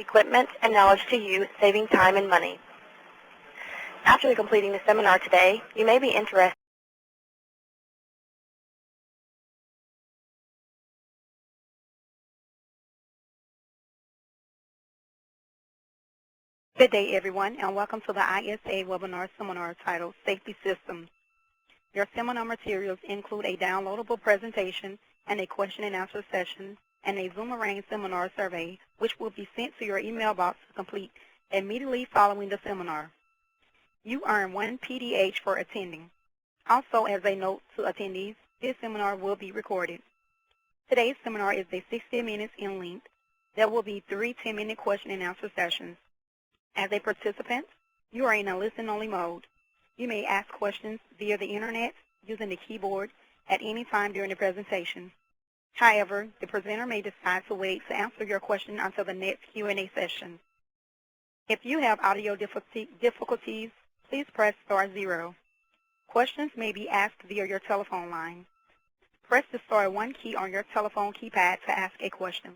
equipment and knowledge to you, saving time and money. After completing the seminar today, you may be interested. Good day, everyone, and welcome to the ISA webinar seminar titled Safety Systems. Your seminar materials include a downloadable presentation and a question and answer session and a Zoomerang seminar survey, which will be sent to your email box to complete immediately following the seminar. You earn 1 PDH for attending. Also, as a note to attendees, this seminar will be recorded. Today's seminar is 60 minutes in length. There will be 3 10-minute question and answer sessions. As a participant, you are in a listen-only mode. You may ask questions via the Internet using the keyboard at any time during the presentation. However, the presenter may decide to wait to answer your question until the next Q&A session. If you have audio difficulties, please press *0. Questions may be asked via your telephone line. Press the *1 key on your telephone keypad to ask a question.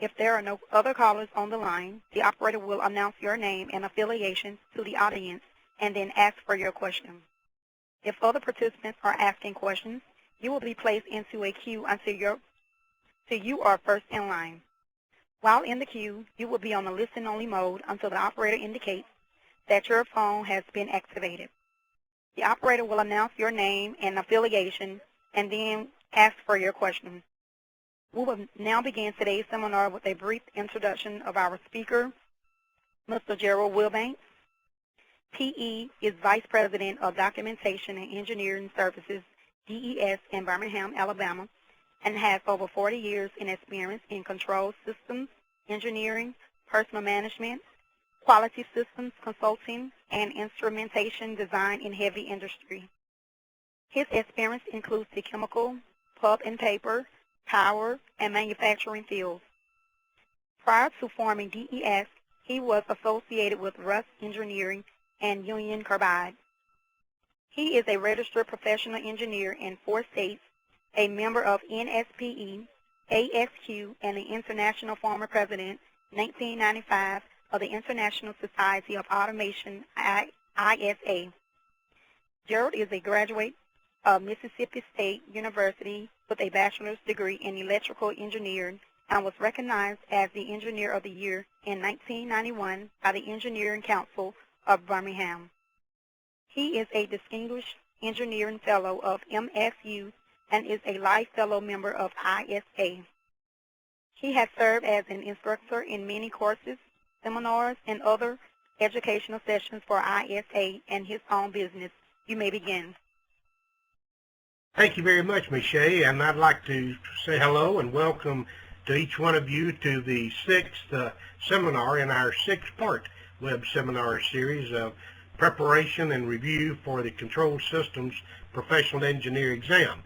If there are no other callers on the line, the operator will announce your name and affiliation to the audience and then ask for your question. If other participants are asking questions, you will be placed into a queue until you are first in line. While in the queue, you will be on a listen-only mode until the operator indicates that your phone has been activated. The operator will announce your name and affiliation and then ask for your question. We will now begin today's seminar with a brief introduction of our speaker, Mr. Gerald Wilbanks. PE is Vice President of Documentation and Engineering Services, DES in Birmingham, Alabama, and has over 40 years in experience in control systems, engineering, personal management, quality systems consulting, and instrumentation design in heavy industry. His experience includes the chemical, pulp and paper, power, and manufacturing fields. Prior to forming DES, he was associated with Rust Engineering and Union Carbide. He is a registered professional engineer in 4 states, a member of NSPE, ASQ, and the International former president, 1995, of the International Society of Automation, ISA. Gerald is a graduate of Mississippi State University with a bachelor's degree in electrical engineering and was recognized as the Engineer of the Year in 1991 by the Engineering Council of Birmingham. He is a Distinguished Engineering Fellow of MSU and is a Life Fellow member of ISA. He has served as an instructor in many courses, seminars, and other educational sessions for ISA and his own business. You may begin. Thank you very much, Ms. Shea, and I'd like to say hello and welcome to each one of you to the 6th seminar in our 6-part web seminar series of preparation and review for the Control Systems Professional Engineer exam.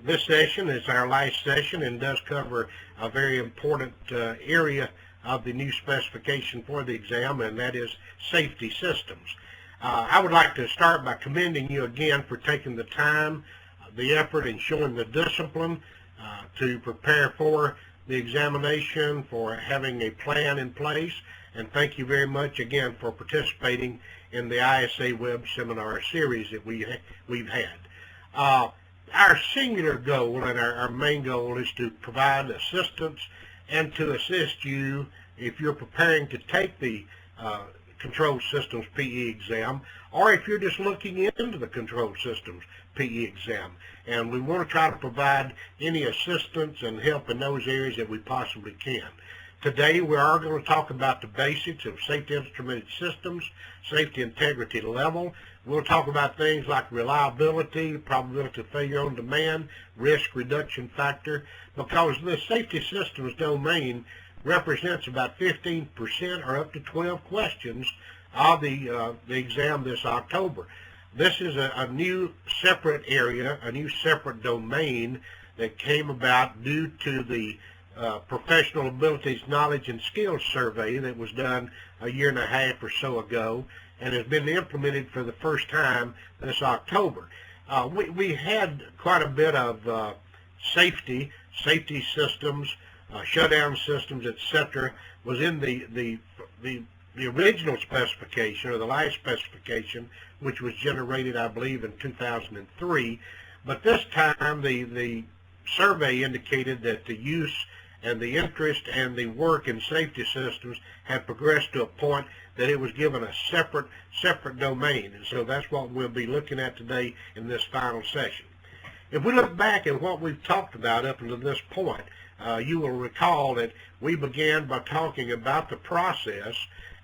This session is our last session and does cover a very important area of the new specification for the exam, and that is safety systems. I would like to start by commending you again for taking the time, the effort, and showing the discipline to prepare for the examination, for having a plan in place, and thank you very much again for participating in the ISA Web Seminar series that we've had. Our singular goal and our main goal is to provide assistance and to assist you if you're preparing to take the Control Systems PE exam, or if you're just looking into the Control Systems PE exam. And we want to try to provide any assistance and help in those areas that we possibly can. Today we are going to talk about the basics of safety instrumented systems, safety integrity level. We'll talk about things like reliability, probability of failure on demand, risk reduction factor, because the safety systems domain represents about 15% or up to 12 questions of the exam this October. This is a new separate area, a new separate domain that came about due to the Professional Abilities, Knowledge, and Skills Survey that was done a year and a half or so ago and has been implemented for the first time this October. We had quite a bit of safety systems, shutdown systems, etc., was in the original specification, or the last specification, which was generated, I believe, in 2003. But this time, the survey indicated that the use and the interest and the work in safety systems had progressed to a point that it was given a separate domain. And so that's what we'll be looking at today in this final session. If we look back at what we've talked about up until this point, you will recall that we began by talking about the process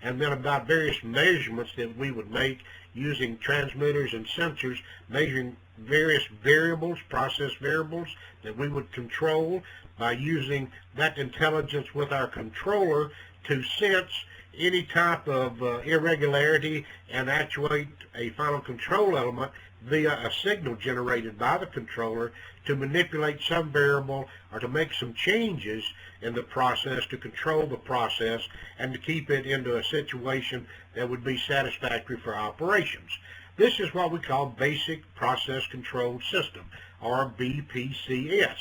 and then about various measurements that we would make using transmitters and sensors, measuring various variables, process variables that we would control by using that intelligence with our controller to sense any type of irregularity and actuate a final control element via a signal generated by the controller to manipulate some variable or to make some changes in the process to control the process and to keep it into a situation that would be satisfactory for operations. This is what we call Basic Process Control System, or BPCS.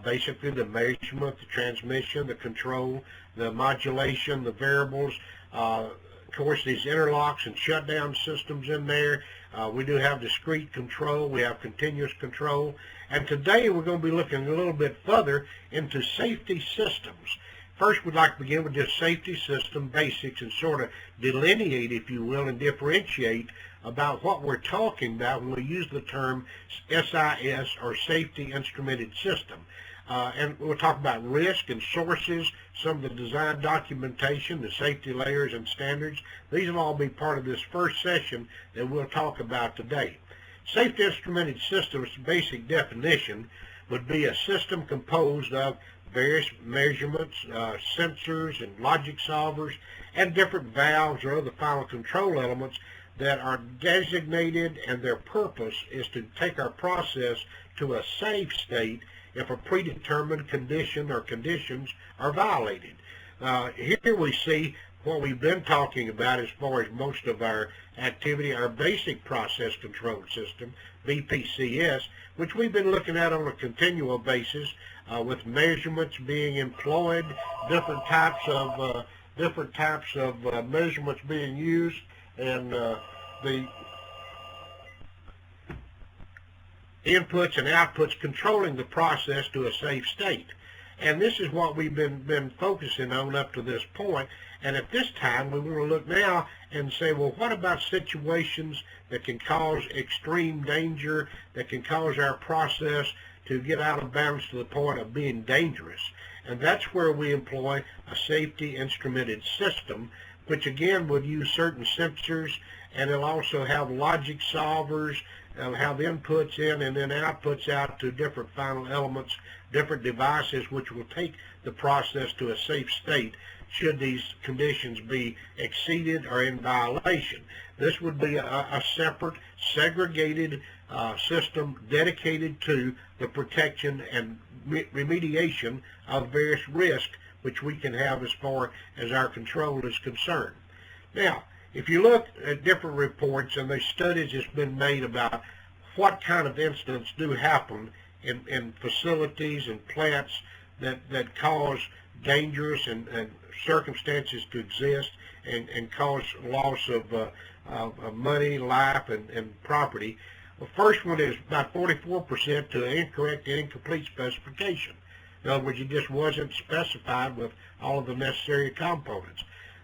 Basically the measurement, the transmission, the control, the modulation, the variables, of course these interlocks and shutdown systems in there. We do have discrete control, we have continuous control, and today we're going to be looking a little bit further into safety systems. First, we'd like to begin with just safety system basics and sort of delineate, if you will, and differentiate about what we're talking about when we use the term SIS, or Safety Instrumented System. And we'll talk about risk and sources, some of the design documentation, the safety layers and standards. These will all be part of this first session that we'll talk about today. Safety Instrumented System's basic definition would be a system composed of various measurements, sensors and logic solvers, and different valves or other final control elements that are designated, and their purpose is to take our process to a safe state if a predetermined condition or conditions are violated. Here we see what we've been talking about as far as most of our activity, our Basic Process Control System, BPCS, which we've been looking at on a continual basis with measurements being employed, different types of measurements being used, and the inputs and outputs controlling the process to a safe state. And this is what we've been focusing on up to this point. And at this time, we want to look now and say, well, what about situations that can cause extreme danger, that can cause our process to get out of balance to the point of being dangerous? And that's where we employ a safety instrumented system, which again would use certain sensors, and it'll also have logic solvers, it'll have inputs in and then outputs out to different final elements, different devices, which will take the process to a safe state should these conditions be exceeded or in violation. This would be a separate, segregated system dedicated to the protection and remediation of various risks which we can have as far as our control is concerned. Now, if you look at different reports and the studies that's been made about what kind of incidents do happen in facilities and plants that cause dangerous and circumstances to exist and cause loss of money, life, and property. The first one is about 44% to incorrect and incomplete specification. In other words, it just wasn't specified with all of the necessary components.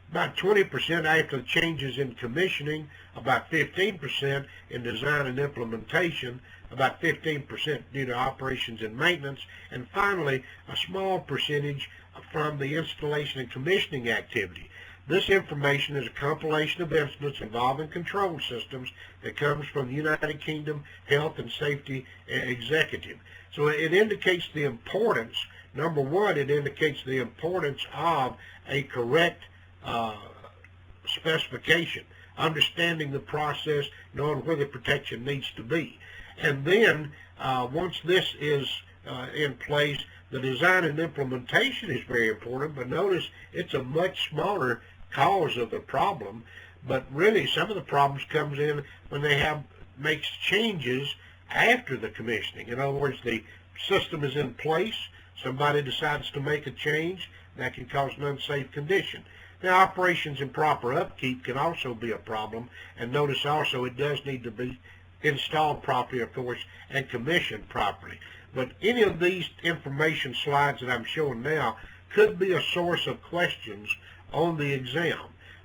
About 20% after the changes in commissioning, about 15% in design and implementation, about 15% due to operations and maintenance, and finally a small percentage from the installation and commissioning activity. This information is a compilation of incidents involving control systems that comes from the United Kingdom Health and Safety Executive. So it indicates the importance. Number one, it indicates the importance of a correct specification, understanding the process, knowing where the protection needs to be. And then once this is in place, the design and implementation is very important, but notice it's a much smaller cause of the problem. But really some of the problems comes in when they makes changes after the commissioning. In other words, the system is in place, somebody decides to make a change, that can cause an unsafe condition. Now, operations and proper upkeep can also be a problem, and notice also it does need to be installed properly, of course, and commissioned properly. But any of these information slides that I'm showing now could be a source of questions on the exam.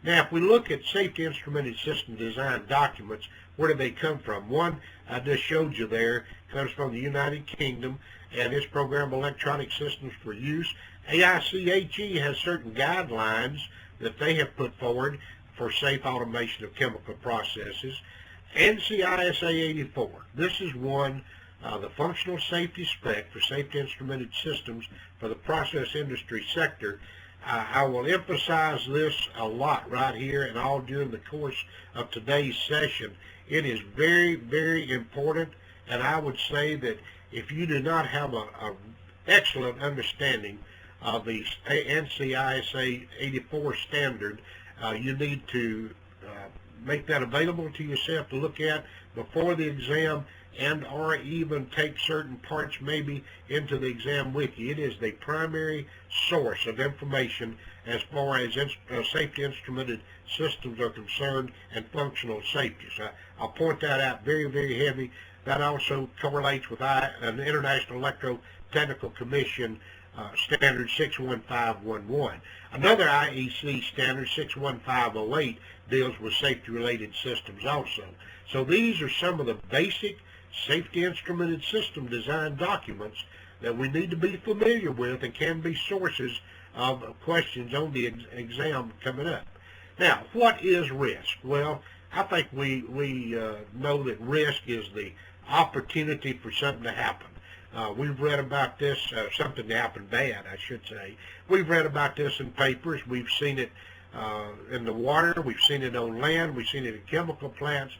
Now, if we look at safety instrumented system design documents, where do they come from? One I just showed you there comes from the United Kingdom, and its program Electronic Systems for Use. AICHE has certain guidelines that they have put forward for safe automation of chemical processes. NCEES 84, this is one, the functional safety spec for safety instrumented systems for the process industry sector. I will emphasize this a lot right here and all during the course of today's session. It is very, very important, and I would say that if you do not have an excellent understanding of the NCEES 84 standard, you need to make that available to yourself to look at before the exam, and or even take certain parts maybe into the exam with you. It is the primary source of information as far as safety instrumented systems are concerned and functional safety. So I'll point that out very, very heavy. That also correlates with an International Electrotechnical Commission standard 61511. Another IEC standard 61508 deals with safety-related systems also. So these are some of the basic safety instrumented system design documents that we need to be familiar with and can be sources of questions on the exam coming up. Now, what is risk? Well, I think we know that risk is the opportunity for something to happen. We've read about this, something to happen bad, I should say. We've read about this in papers. We've seen it in the water. We've seen it on land. We've seen it in chemical plants.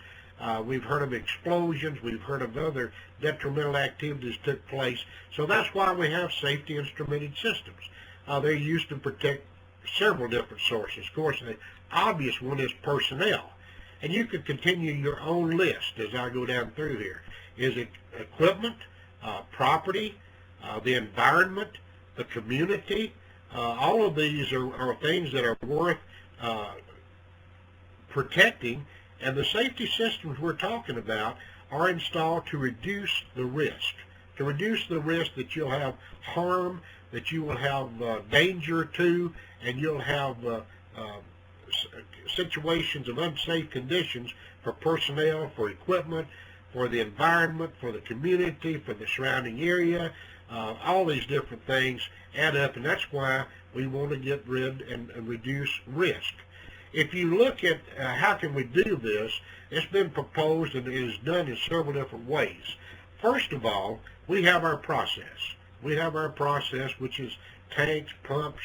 We've heard of explosions. We've heard of other detrimental activities took place. So that's why we have safety instrumented systems. They're used to protect several different sources. Of course, the obvious one is personnel. And you could continue your own list as I go down through here. Is it equipment, property, the environment, the community? All of these are things that are worth protecting, and the safety systems we're talking about are installed to reduce the risk. To reduce the risk that you'll have harm, that you will have danger to, and you'll have situations of unsafe conditions for personnel, for equipment, for the environment, for the community, for the surrounding area. All these different things add up, and that's why we want to get rid and reduce risk. If you look at how can we do this, it's been proposed and it is done in several different ways. First of all, we have our process. We have our process, which is tanks, pumps,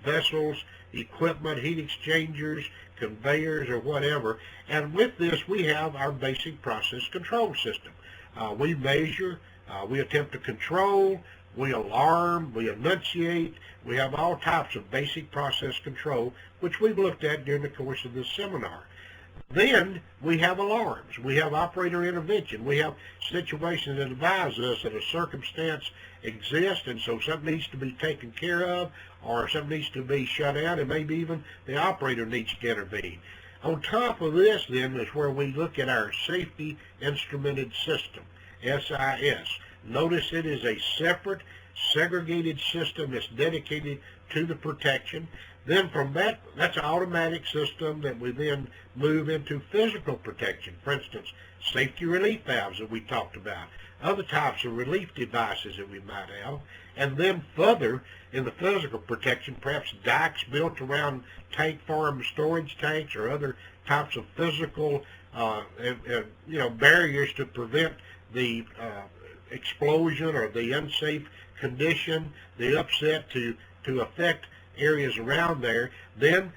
vessels, equipment, heat exchangers, conveyors, or whatever. And with this, we have our basic process control system. We measure, we attempt to control, we alarm, we enunciate. We have all types of basic process control, which we've looked at during the course of this seminar. Then we have alarms. We have operator intervention. We have situations that advise us that a circumstance exists, and so something needs to be taken care of, or something needs to be shut down, and maybe even the operator needs to intervene. On top of this, then, is where we look at our safety instrumented system, SIS. Notice it is a separate, segregated system that's dedicated to the protection. Then from that, that's an automatic system that we then move into physical protection. For instance, safety relief valves that we talked about, other types of relief devices that we might have. And then further, in the physical protection, perhaps dikes built around tank farm storage tanks or other types of physical barriers to prevent the explosion or the unsafe condition, the upset to affect areas around there. Then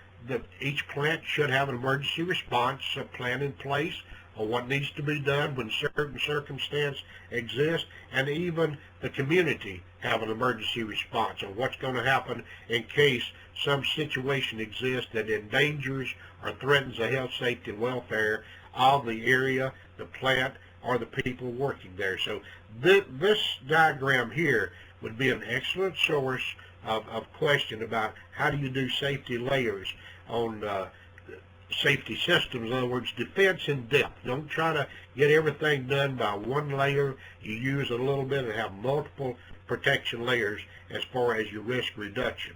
each plant should have an emergency response plan in place or what needs to be done when certain circumstance exists, and even the community have an emergency response on what's going to happen in case some situation exists that endangers or threatens the health, safety, and welfare of the area, the plant, or the people working there. So this diagram here would be an excellent source of question about how do you do safety layers on safety systems. In other words, defense in depth. Don't try to get everything done by one layer. You use a little bit and have multiple protection layers as far as your risk reduction.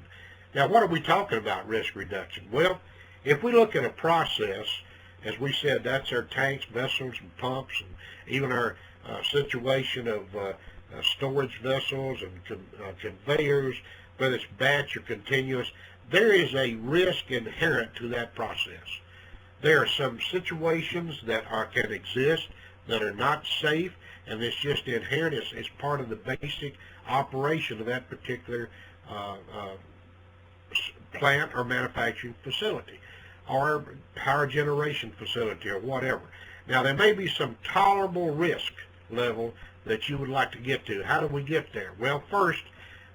Now, what are we talking about risk reduction? Well, if we look at a process, as we said, that's our tanks, vessels, and pumps, and even our situation of storage vessels and conveyors, whether it's batch or continuous, there is a risk inherent to that process. There are some situations that can exist that are not safe, and it's just inherent. It's part of the basic operation of that particular plant or manufacturing facility or power generation facility or whatever. Now, there may be some tolerable risk level that you would like to get to. How do we get there? Well, first,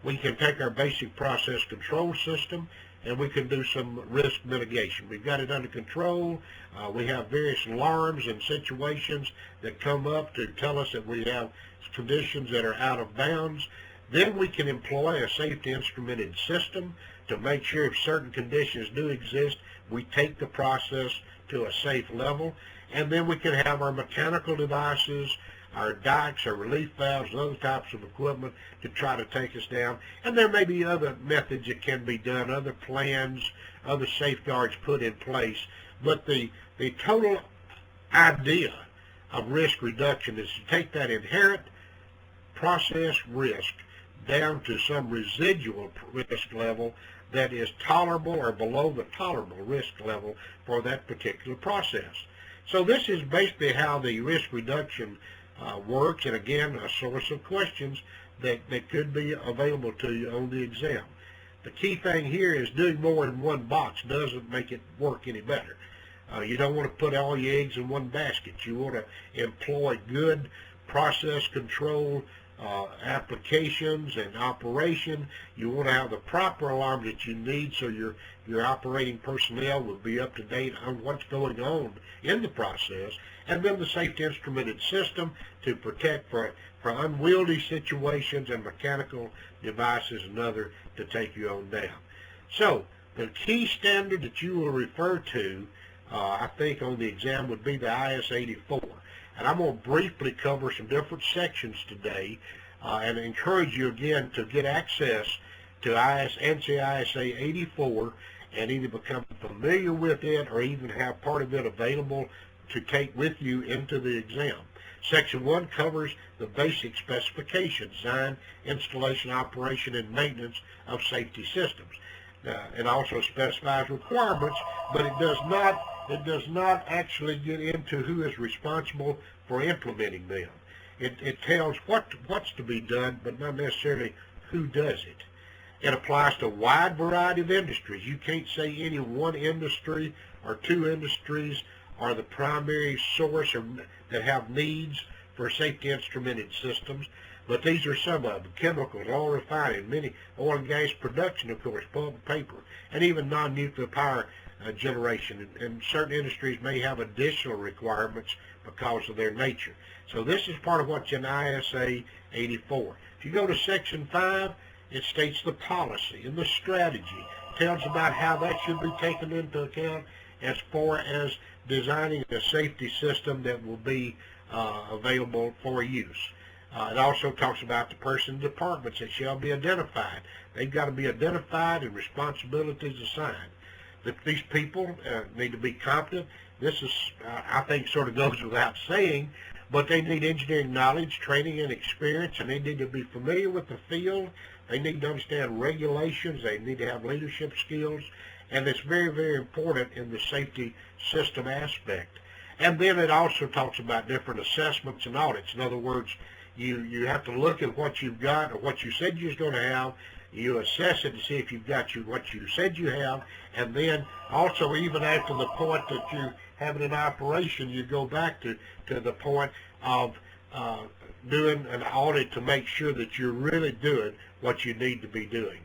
we can take our basic process control system and we can do some risk mitigation. We've got it under control. We have various alarms and situations that come up to tell us that we have conditions that are out of bounds. Then we can employ a safety instrumented system to make sure if certain conditions do exist, we take the process to a safe level. And then we can have our mechanical devices, our dikes, our relief valves, and other types of equipment to try to take us down. And there may be other methods that can be done, other plans, other safeguards put in place. But the total idea of risk reduction is to take that inherent process risk down to some residual risk level that is tolerable or below the tolerable risk level for that particular process. So this is basically how the risk reduction works, and again, a source of questions that could be available to you on the exam. The key thing here is doing more in one box doesn't make it work any better. You don't want to put all your eggs in one basket. You want to employ good process control applications and operation. You want to have the proper alarms that you need so your operating personnel will be up to date on what's going on in the process, and then the safety instrumented system to protect for unwieldy situations and mechanical devices and other to take you on down. So the key standard that you will refer to, I think on the exam, would be the IS 84. And I'm going to briefly cover some different sections today and encourage you again to get access to NCEES 84 and either become familiar with it or even have part of it available to take with you into the exam. Section 1 covers the basic specifications, design, installation, operation, and maintenance of safety systems. It also specifies requirements, but it does not actually get into who is responsible for implementing them. It tells what's to be done, but not necessarily who does it. It applies to a wide variety of industries. You can't say any one industry or two industries are the primary source that have needs for safety instrumented systems, but these are some of them: chemicals, oil refining, many oil and gas production, of course, pulp and paper, and even non-nuclear power generation. And certain industries may have additional requirements because of their nature. So this is part of what's in ISA 84. If you go to Section 5, it states the policy and the strategy. It tells about how that should be taken into account as far as designing a safety system that will be available for use. It also talks about the person and departments that shall be identified. They've got to be identified and responsibilities assigned. That these people need to be competent. This is, I think, sort of goes without saying, but they need engineering knowledge, training, and experience, and they need to be familiar with the field. They need to understand regulations. They need to have leadership skills, and it's very, very important in the safety system aspect. And then it also talks about different assessments and audits. In other words, you have to look at what you've got or what you said you was going to have. You assess it to see if you've got what you said you have, and then also even after the point that you have it in operation, you go back to the point of doing an audit to make sure that you're really doing what you need to be doing.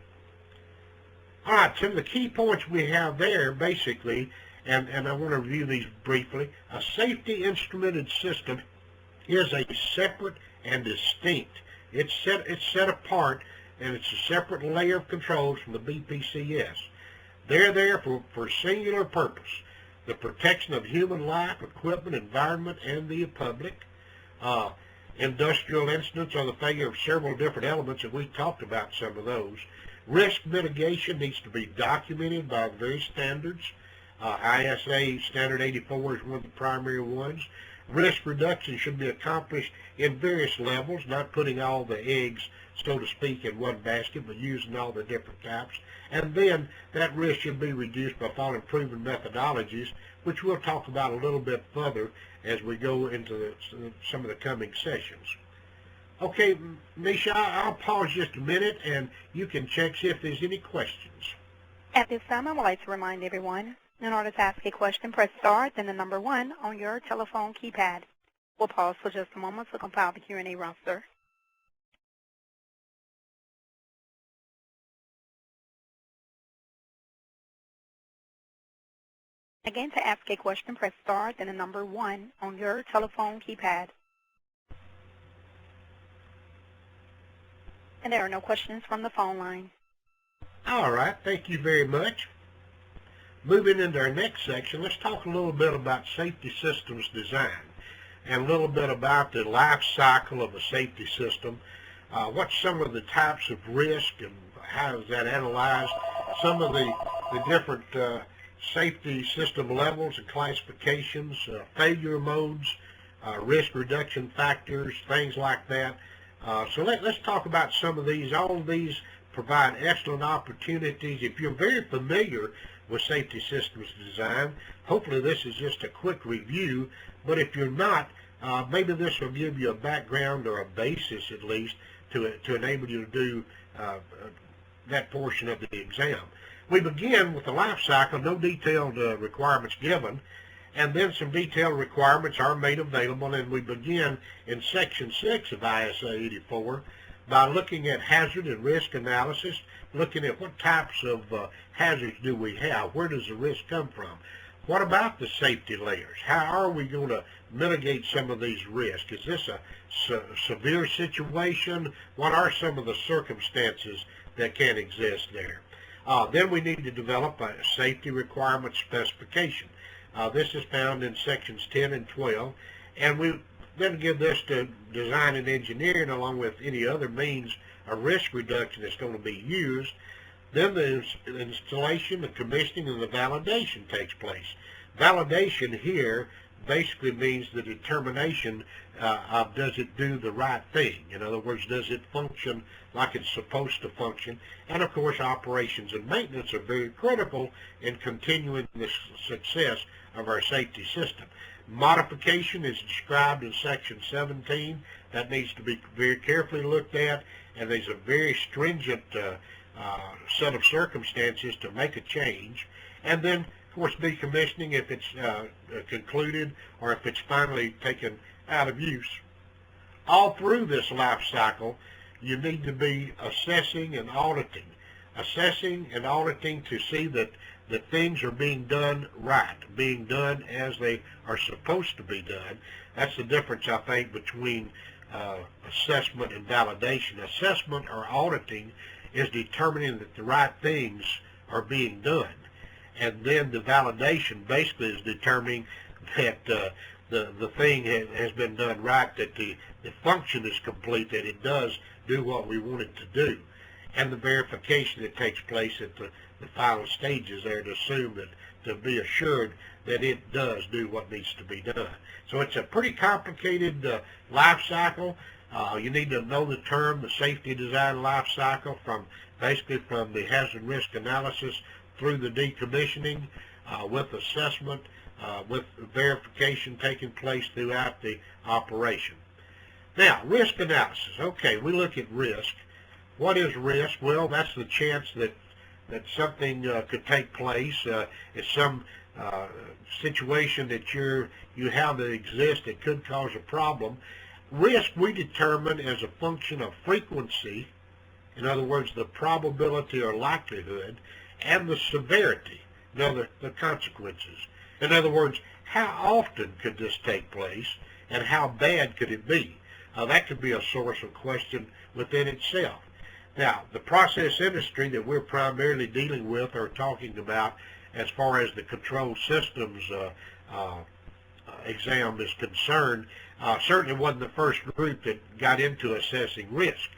All right, some of the key points we have there, basically, and I want to review these briefly. A safety instrumented system is a separate and distinct. It's set apart and it's a separate layer of controls from the BPCS. They're there for singular purpose: the protection of human life, equipment, environment, and the public. Industrial incidents are the failure of several different elements, and we talked about some of those. Risk mitigation needs to be documented by various standards. ISA Standard 84 is one of the primary ones. Risk reduction should be accomplished in various levels, not putting all the eggs, so to speak, in one basket, but using all the different types. And then that risk should be reduced by following proven methodologies, which we'll talk about a little bit further as we go into some of the coming sessions. Okay, Misha, I'll pause just a minute, and you can check, see if there's any questions. At this time, I would like to remind everyone, in order to ask a question, press star, then the number 1 on your telephone keypad. We'll pause for just a moment to compile the Q&A roster. Again, to ask a question, press star, then the number 1 on your telephone keypad. And there are no questions from the phone line. All right, thank you very much. Moving into our next section, let's talk a little bit about safety systems design and a little bit about the life cycle of a safety system. What's some of the types of risk and how is that analyzed? Some of the different safety system levels and classifications, failure modes, risk reduction factors, things like that. So let's talk about some of these. All of these provide excellent opportunities. If you're very familiar with safety systems design, hopefully this is just a quick review, but if you're not, maybe this will give you a background or a basis at least to enable you to do that portion of the exam. We begin with the life cycle, no detailed requirements given, and then some detailed requirements are made available, and we begin in Section 6 of ISA 84 by looking at hazard and risk analysis, looking at what types of hazards do we have, where does the risk come from, what about the safety layers, how are we going to mitigate some of these risks, is this a severe situation, what are some of the circumstances that can exist there. Then we need to develop a safety requirement specification. This is found in sections 10 and 12, and we then give this to design and engineering along with any other means of risk reduction that's going to be used. Then the installation, the commissioning, and the validation takes place. Validation here basically means the determination of does it do the right thing. In other words, does it function like it's supposed to function? And of course, operations and maintenance are very critical in continuing the success of our safety system. Modification is described in Section 17. That needs to be very carefully looked at, and there's a very stringent set of circumstances to make a change. And then, of course, decommissioning if it's concluded or if it's finally taken out of use. All through this life cycle, you need to be assessing and auditing. Assessing and auditing to see that things are being done right, being done as they are supposed to be done. That's the difference, I think, between assessment and validation. Assessment or auditing is determining that the right things are being done. And then the validation basically is determining that the thing has been done right, that the function is complete, that it does do what we want it to do. And the verification that takes place at the final stages there to assume that, to be assured that it does do what needs to be done. So it's a pretty complicated life cycle. You need to know the term, the safety design life cycle, basically from the hazard risk analysis through the decommissioning, with assessment, with verification taking place throughout the operation. Now, risk analysis. Okay, we look at risk. What is risk? Well, that's the chance that something could take place. It's some situation that you have that exists that could cause a problem. Risk we determine as a function of frequency, in other words, the probability or likelihood, and the severity, the consequences. In other words, how often could this take place, and how bad could it be? That could be a source of question within itself. Now, the process industry that we're primarily dealing with or talking about as far as the control systems exam is concerned, certainly wasn't the first group that got into assessing risk.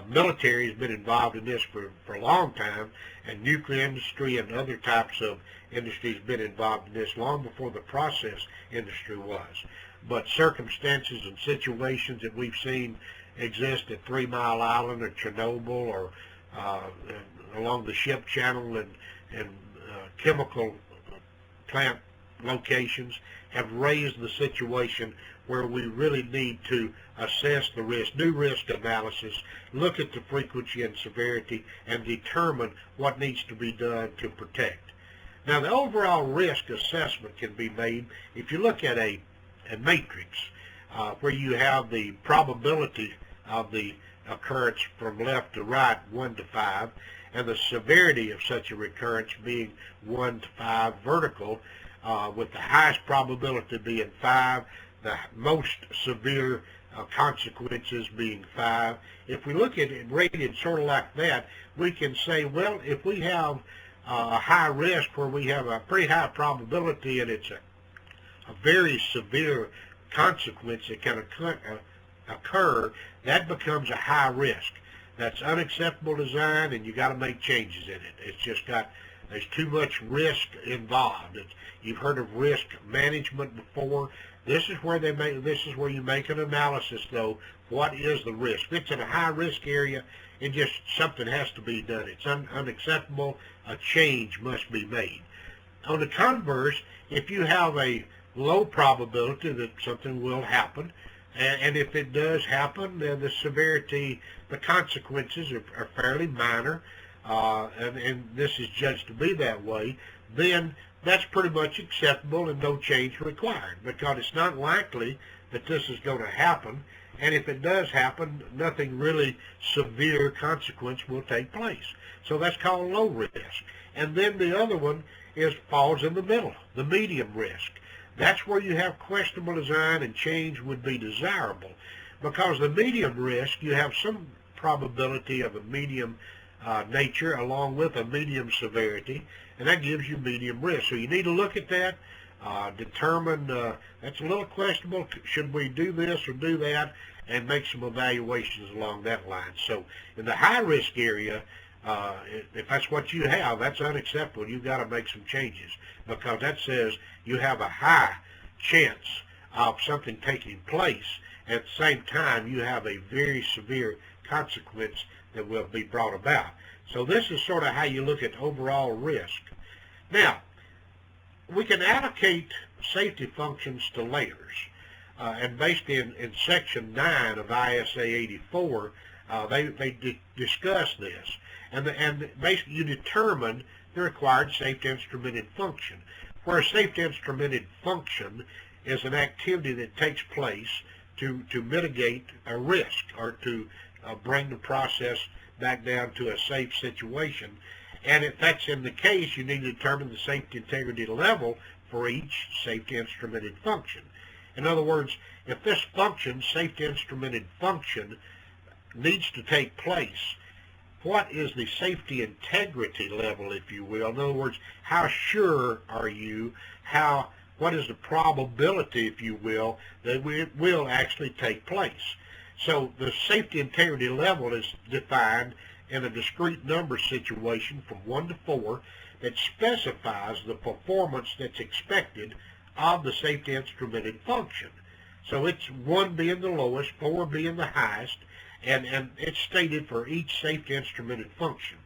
Military has been involved in this for a long time, and nuclear industry and other types of industries have been involved in this long before the process industry was. But circumstances and situations that we've seen exist at 3 Mile Island or Chernobyl or along the ship channel and chemical plant locations have raised the situation where we really need to assess the risk, do risk analysis, look at the frequency and severity, and determine what needs to be done to protect. Now, the overall risk assessment can be made if you look at a matrix where you have the probability of the occurrence from left to right, 1 to 5, and the severity of such a recurrence being 1 to 5 vertical, with the highest probability being 5, the most severe consequences being 5. If we look at it rated sort of like that, we can say, well, if we have a high risk where we have a pretty high probability and it's a very severe consequence that can occur, that becomes a high risk. That's unacceptable design, and you got to make changes in it. It's just there's too much risk involved. You've heard of risk management before. This is where you make an analysis, though. What is the risk? If it's in a high risk area, something has to be done. It's unacceptable. A change must be made. On the converse, if you have a low probability that something will happen, and if it does happen, then the severity, the consequences are fairly minor, and this is judged to be that way, then that's pretty much acceptable and no change required, because it's not likely that this is going to happen, and if it does happen, nothing really severe consequence will take place. So that's called low risk. And then the other one falls in the middle, the medium risk. That's where you have questionable design and change would be desirable, because the medium risk, you have some probability of a medium nature along with a medium severity, and that gives you medium risk. So you need to look at that, determine that's a little questionable, should we do this or do that, and make some evaluations along that line. So in the high risk area, if that's what you have, that's unacceptable. You've got to make some changes, because that says you have a high chance of something taking place. At the same time, you have a very severe consequence that will be brought about. So this is sort of how you look at overall risk. Now, we can allocate safety functions to layers. And based in Section 9 of ISA 84, they discuss this. And basically you determine the required safety instrumented function, where a safety instrumented function is an activity that takes place to mitigate a risk or to bring the process back down to a safe situation. And if that's in the case, you need to determine the safety integrity level for each safety instrumented function. In other words, if this function, safety instrumented function, needs to take place, what is the safety integrity level, if you will? In other words, how sure are you, what is the probability, if you will, that it will actually take place? So the safety integrity level is defined in a discrete number situation from 1 to 4 that specifies the performance that's expected of the safety instrumented function. So it's 1 being the lowest, 4 being the highest, and it's stated for each safety instrumented function.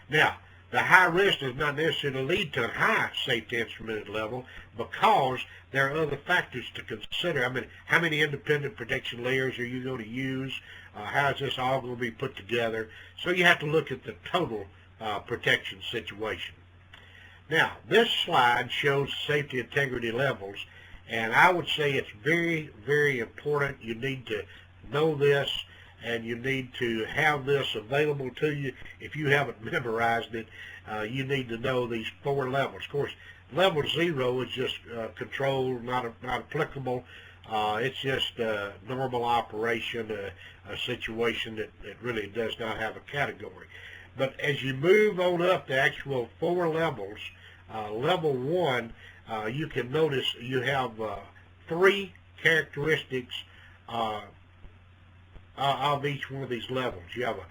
Now, the high risk does not necessarily lead to a high safety instrumented level, because there are other factors to consider. I mean, how many independent protection layers are you going to use? How is this all going to be put together? So you have to look at the total protection situation. Now, this slide shows safety integrity levels, and I would say it's very, very important. You need to know this, and you need to have this available to you. If you haven't memorized it, you need to know these 4 levels. Of course, level 0 is just control, not applicable. It's just a normal operation, a situation that really does not have a category. But as you move on up the actual 4 levels, level 1, you can notice you have 3 characteristics of each one of these levels. You have a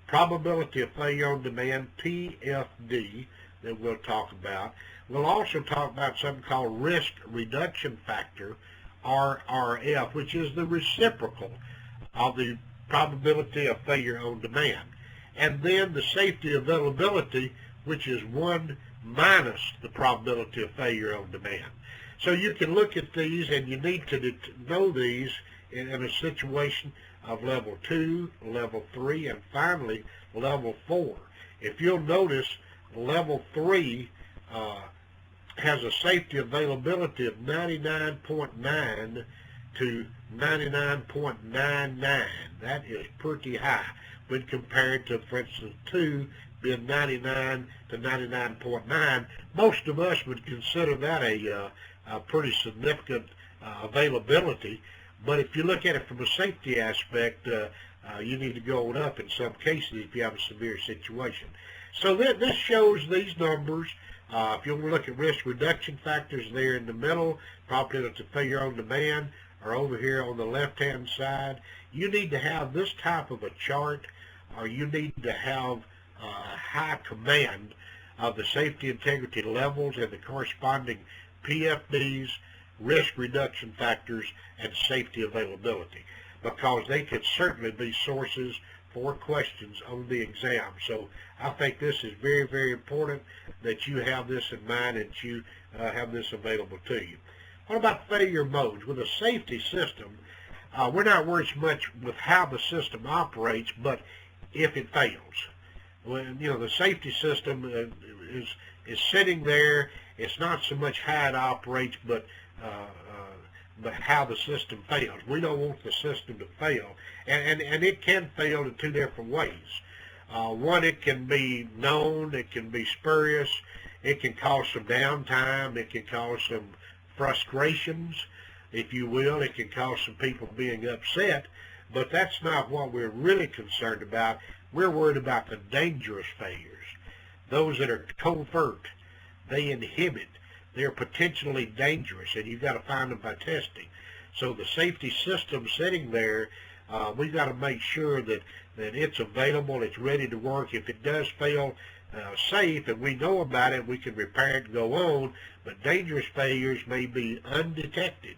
probability of failure on demand, PFD, that we'll talk about. We'll also talk about something called risk reduction factor, RRF, which is the reciprocal of the probability of failure on demand. And then the safety availability, which is 1 minus the probability of failure on demand. So you can look at these, and you need to know these in a situation of level 2, level 3, and finally level 4. If you'll notice, level 3 has a safety availability of 99.9 to 99.99. That is pretty high when compared to, for instance, 2 being 99 to 99.9. Most of us would consider that a pretty significant availability. But if you look at it from a safety aspect, you need to go on up in some cases if you have a severe situation. So this shows these numbers. If you want to look at risk reduction factors, there in the middle, probability of failure on demand, or over here on the left-hand side. You need to have this type of a chart, or you need to have high command of the safety integrity levels and the corresponding PFDs, risk reduction factors, and safety availability, because they could certainly be sources for questions on the exam. So I think this is very, very important that you have this in mind and that you have this available to you. What about failure modes? With a safety system, we're not worried so much with how the system operates, but if it fails. When, the safety system is sitting there, it's not so much how it operates, but how the system fails. We don't want the system to fail, and it can fail in 2 different ways. One, it can be known, it can be spurious, it can cause some downtime, it can cause some frustrations, if you will, it can cause some people being upset, but that's not what we're really concerned about. We're worried about the dangerous failures, those that are covert, they inhibit, they're potentially dangerous, and you've got to find them by testing. So the safety system sitting there, we've got to make sure that it's available, it's ready to work. If it does fail safe and we know about it, we can repair it and go on, but dangerous failures may be undetected.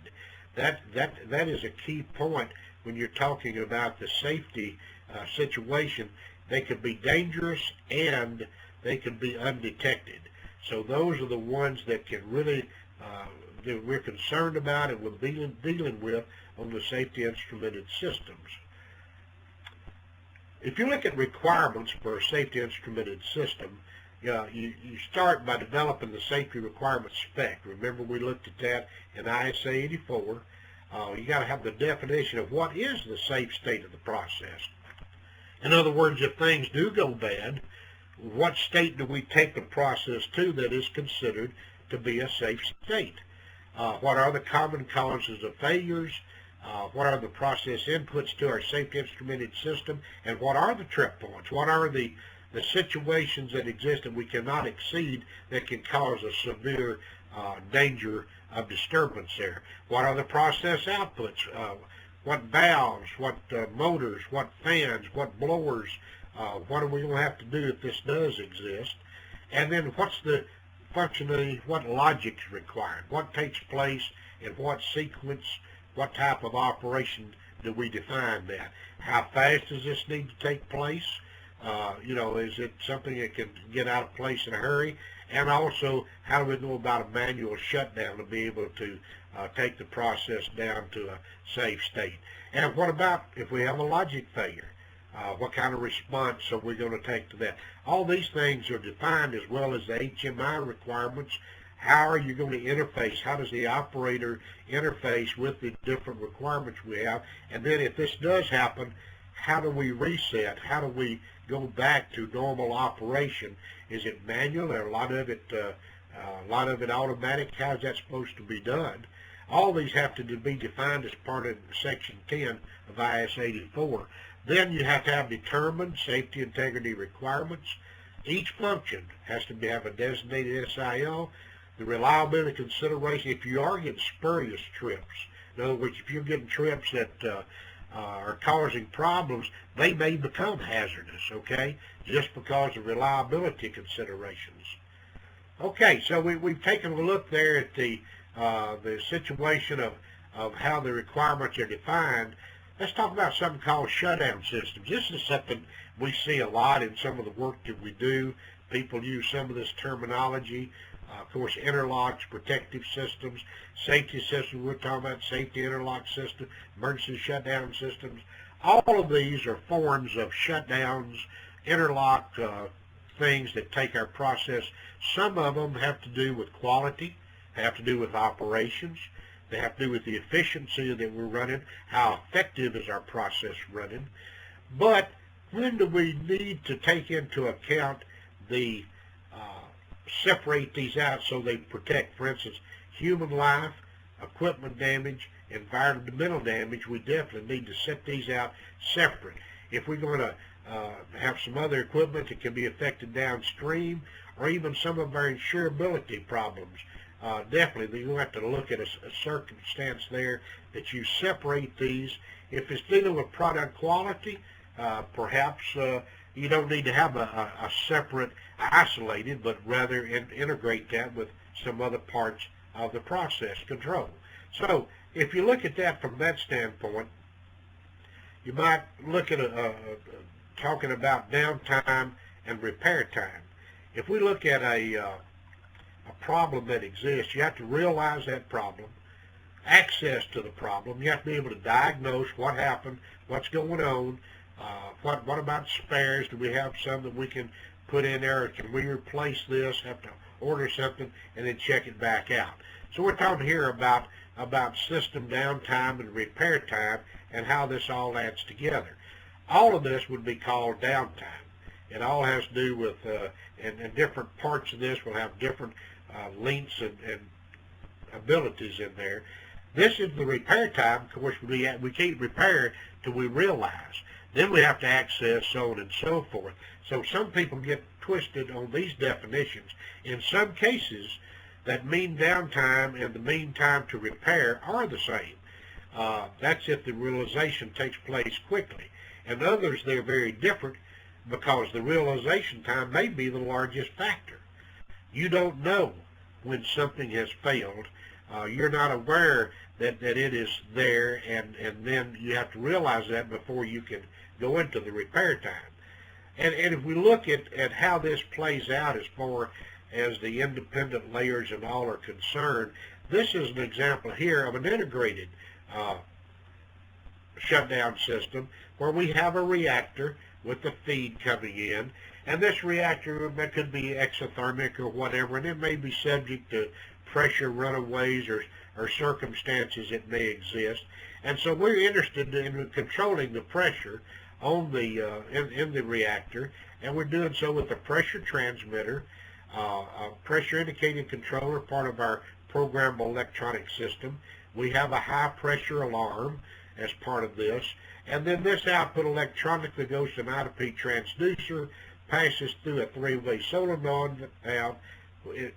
That is a key point when you're talking about the safety situation. They could be dangerous and they could be undetected. So those are the ones that can really, that we're concerned about and we're dealing with on the safety instrumented systems. If you look at requirements for a safety instrumented system, you start by developing the safety requirement spec. Remember, we looked at that in ISA 84. You got to have the definition of what is the safe state of the process. In other words, if things do go bad, what state do we take the process to that is considered to be a safe state? What are the common causes of failures? What are the process inputs to our safety instrumented system? And what are the trip points? What are the situations that exist that we cannot exceed that can cause a severe danger of disturbance there? What are the process outputs? What valves, what motors, what fans, what blowers, what are we going to have to do if this does exist? And then what's the functionality, what logic is required? What takes place in what sequence? What type of operation do we define that? How fast does this need to take place? Is it something that can get out of place in a hurry? And also, how do we know about a manual shutdown to be able to take the process down to a safe state? And what about if we have a logic failure? What kind of response are we going to take to that? All these things are defined, as well as the HMI requirements. How are you going to interface? How does the operator interface with the different requirements we have? And then if this does happen, how do we reset? How do we go back to normal operation? Is it manual or a lot of it automatic? How is that supposed to be done? All these have to be defined as part of Section 10 of IS 84. Then you have to have determined safety integrity requirements. Each function has to have a designated SIL. The reliability consideration, if you are getting spurious trips, in other words, if you're getting trips that are causing problems, they may become hazardous, okay, just because of reliability considerations. Okay, so we've taken a look there at the situation of how the requirements are defined. Let's talk about something called shutdown systems. This is something we see a lot in some of the work that we do. People use some of this terminology. Of course, interlocks, protective systems, safety systems, we're talking about safety interlock system, emergency shutdown systems. All of these are forms of shutdowns, interlock things that take our process. Some of them have to do with quality, have to do with operations, they have to do with the efficiency that we're running, how effective is our process running. But when do we need to take into account the separate these out so they protect, for instance, human life, equipment damage, environmental damage? We definitely need to set these out separate. If we're going to have some other equipment that can be affected downstream, or even some of our insurability problems, definitely you'll have to look at a circumstance there that you separate these. If it's dealing with product quality, perhaps you don't need to have a separate isolated, but rather integrate that with some other parts of the process control. So if you look at that from that standpoint, you might look at talking about downtime and repair time. If we look at a problem that exists, you have to realize that problem, access to the problem. You have to be able to diagnose what happened, what's going on, what about spares? Do we have some that we can put in there? Can we replace this? Have to order something and then check it back out. So we're talking here about system downtime and repair time and how this all adds together. All of this would be called downtime. It all has to do with, and different parts of this will have different lengths and abilities in there. This is the repair time. Of course, we can't repair till we realize. Then we have to access, so on and so forth. So some people get twisted on these definitions. In some cases, that mean downtime and the mean time to repair are the same. That's if the realization takes place quickly. In others, they're very different because the realization time may be the largest factor. You don't know when something has failed. You're not aware that it is there, and then you have to realize that before you can go into the repair time. And if we look at how this plays out as far as the independent layers and all are concerned, this is an example here of an integrated shutdown system where we have a reactor with the feed coming in, and this reactor that could be exothermic or whatever, and it may be subject to pressure runaways or circumstances that may exist. And so we're interested in controlling the pressure on the in the reactor, and we're doing so with a pressure transmitter, a pressure indicating controller, part of our programmable electronic system. We have a high pressure alarm as part of this, and then this output electronically goes to an I2P transducer, passes through a three-way solenoid valve,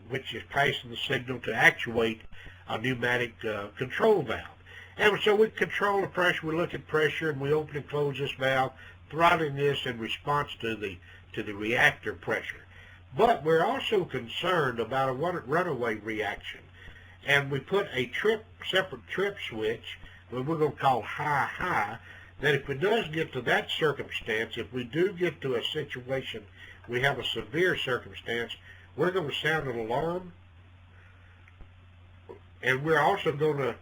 which is passing the signal to actuate a pneumatic control valve. And so we control the pressure, we look at pressure, and we open and close this valve, throttling this in response to the reactor pressure. But we're also concerned about a runaway reaction. And we put a separate trip switch, what we're going to call high, that if it does get to that circumstance, if we do get to a situation, we have a severe circumstance, we're going to sound an alarm, and we're also going to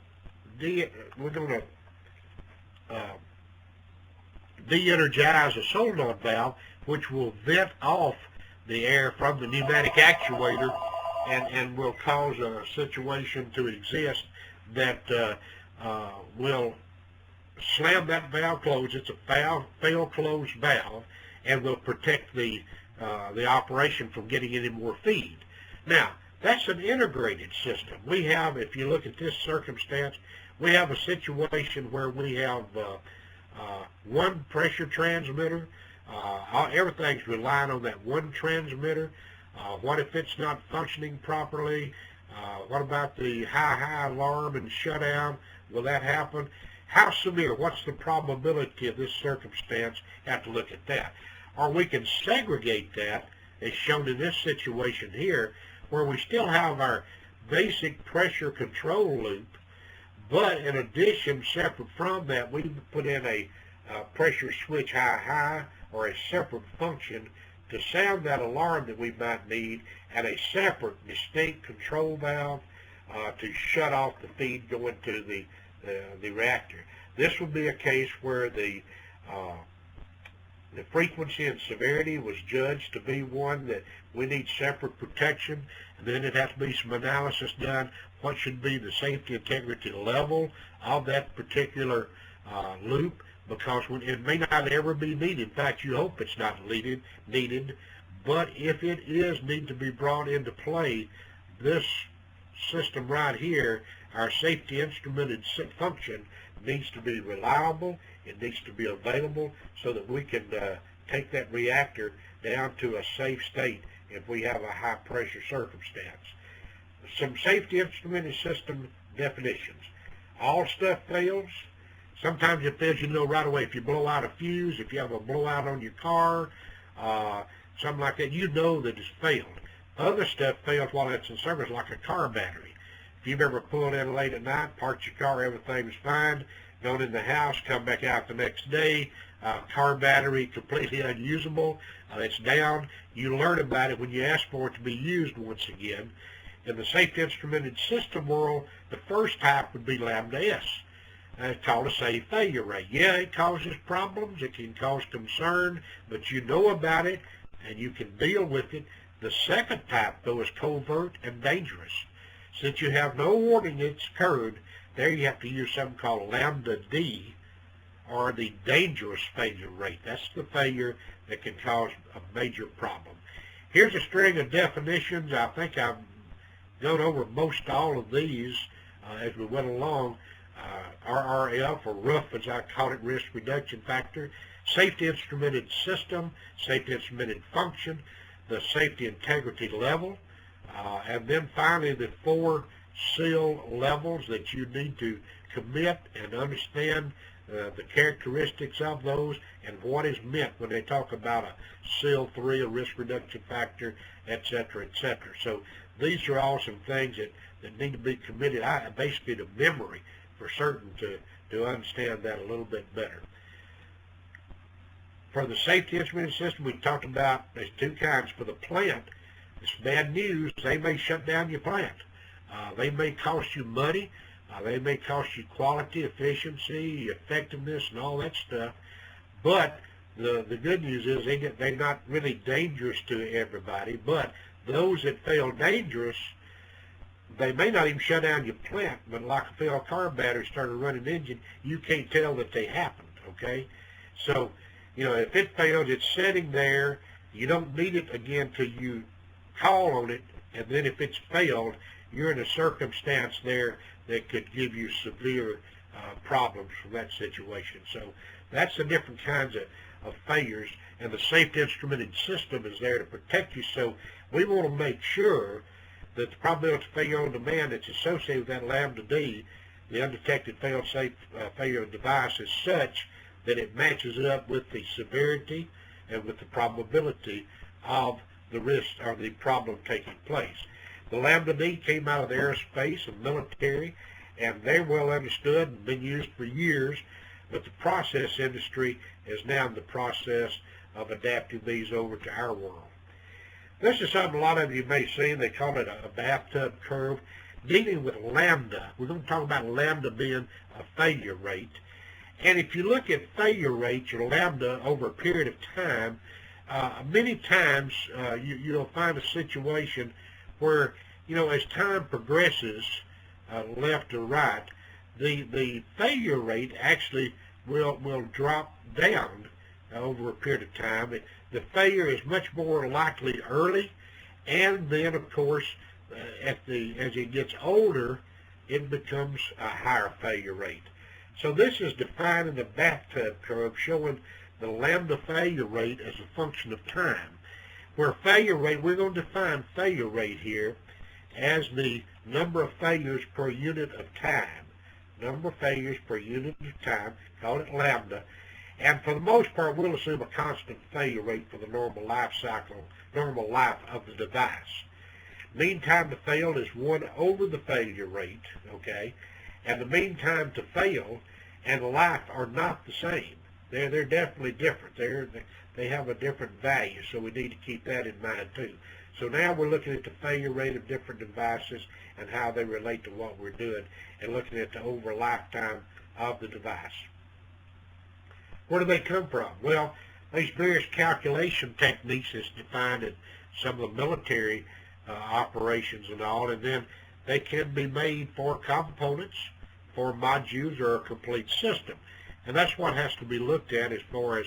de-energize a solenoid valve, which will vent off the air from the pneumatic actuator and will cause a situation to exist that will slam that valve closed. It's a fail-closed valve, and will protect the operation from getting any more feed. Now, That's an integrated system. We have, if you look at this circumstance, we have a situation where we have one pressure transmitter. Everything's relying on that one transmitter. What if it's not functioning properly? What about the high alarm and shutdown? Will that happen? How severe? What's the probability of this circumstance? Have to look at that. Or we can segregate that, as shown in this situation here, where we still have our basic pressure control loop, but in addition, separate from that, we put in a pressure switch high or a separate function to sound that alarm that we might need, and a separate distinct control valve to shut off the feed going to the reactor. This would be a case where the frequency and severity was judged to be one that we need separate protection, and then it'd have to be some analysis done. What should be the safety integrity level of that particular loop, because it may not ever be needed. In fact, you hope it's not needed, but if it is need to be brought into play, this system right here, our safety instrumented function, needs to be reliable. It needs to be available so that we can take that reactor down to a safe state if we have a high pressure circumstance. Some safety instrumented system definitions. All stuff fails. Sometimes it fails, you know right away. If you blow out a fuse, if you have a blowout on your car, something like that, you know that it's failed. Other stuff fails while it's in service, like a car battery. If you've ever pulled in late at night, parked your car, everything's fine, gone in the house, come back out the next day, car battery completely unusable, it's down. You learn about it when you ask for it to be used once again. In the safety instrumented system world, the first type would be lambda S. It's called a safe failure rate. Yeah, it causes problems, it can cause concern, but you know about it and you can deal with it. The second type, though, is covert and dangerous. Since you have no warning it's occurred, there you have to use something called lambda D, or the dangerous failure rate. That's the failure that can cause a major problem. Here's a string of definitions. I think I've gone over most all of these as we went along. RRF, or RUF as I call it, risk reduction factor, safety instrumented system, safety instrumented function, the safety integrity level, and then finally the 4 SEAL levels that you need to commit and understand the characteristics of those and what is meant when they talk about a SEAL 3, a risk reduction factor, etc., etc. So these are all some things that need to be committed basically to memory for certain to understand that a little bit better. For the safety instrument system, we talked about there's 2 kinds. For the plant, it's bad news. They may shut down your plant. They may cost you money. They may cost you quality, efficiency, effectiveness, and all that stuff. But the good news is they're not really dangerous to everybody. But those that fail dangerous, they may not even shut down your plant, but like a failed car battery started running an engine, you can't tell that they happened, okay? So, if it failed, it's sitting there. You don't need it again till you call on it, and then if it's failed, you're in a circumstance there that could give you severe problems from that situation. So that's the different kinds of failures, and the safety instrumented system is there to protect you. So we want to make sure that the probability of failure on demand that's associated with that lambda D, the undetected fail-safe failure of device, is such that it matches up with the severity and with the probability of the risk or the problem taking place. The lambda D came out of the aerospace and military, and they're well understood and been used for years, but the process industry is now in the process of adapting these over to our world. This is something a lot of you may see. They call it a bathtub curve. Dealing with lambda, we're going to talk about lambda being a failure rate. And if you look at failure rates or lambda over a period of time, many times you'll find a situation where, as time progresses, left or right, the failure rate actually will drop down over a period of time. The failure is much more likely early, and then, of course, as it gets older, it becomes a higher failure rate. So this is defined in the bathtub curve, showing the lambda failure rate as a function of time. Where failure rate, we're going to define failure rate here as the number of failures per unit of time. Number of failures per unit of time, call it lambda. And for the most part, we'll assume a constant failure rate for the normal life cycle, normal life of the device. Mean time to fail is 1 over the failure rate, okay? And the mean time to fail and life are not the same. They're definitely different. They have a different value, so we need to keep that in mind too. So now we're looking at the failure rate of different devices and how they relate to what we're doing, and looking at the over lifetime of the device. Where do they come from? Well, these various calculation techniques is defined in some of the military operations and all, and then they can be made for components, for modules, or a complete system. And that's what has to be looked at as far as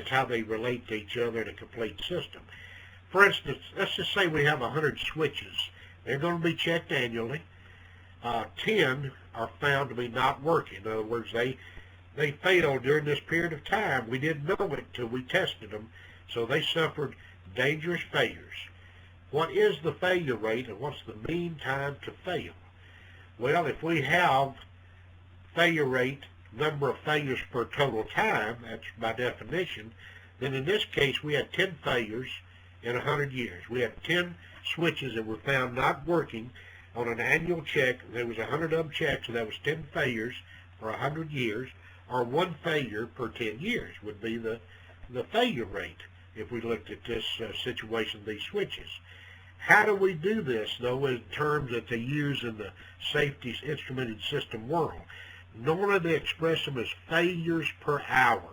how they relate to each other in a complete system. For instance, let's just say we have 100 switches. They're going to be checked annually. 10 are found to be not working. In other words, they failed during this period of time. We didn't know it until we tested them, so they suffered dangerous failures. What is the failure rate, and what's the mean time to fail? Well, if we have failure rate, number of failures per total time, that's by definition, then in this case we had 10 failures in 100 years. We had 10 switches that were found not working on an annual check. There was 100 of them checked, so that was 10 failures for 100 years, or 1 failure per 10 years would be the failure rate if we looked at this situation, these switches. How do we do this, though, in terms that they use in the safety instrumented system world? Normally they express them as failures per hour.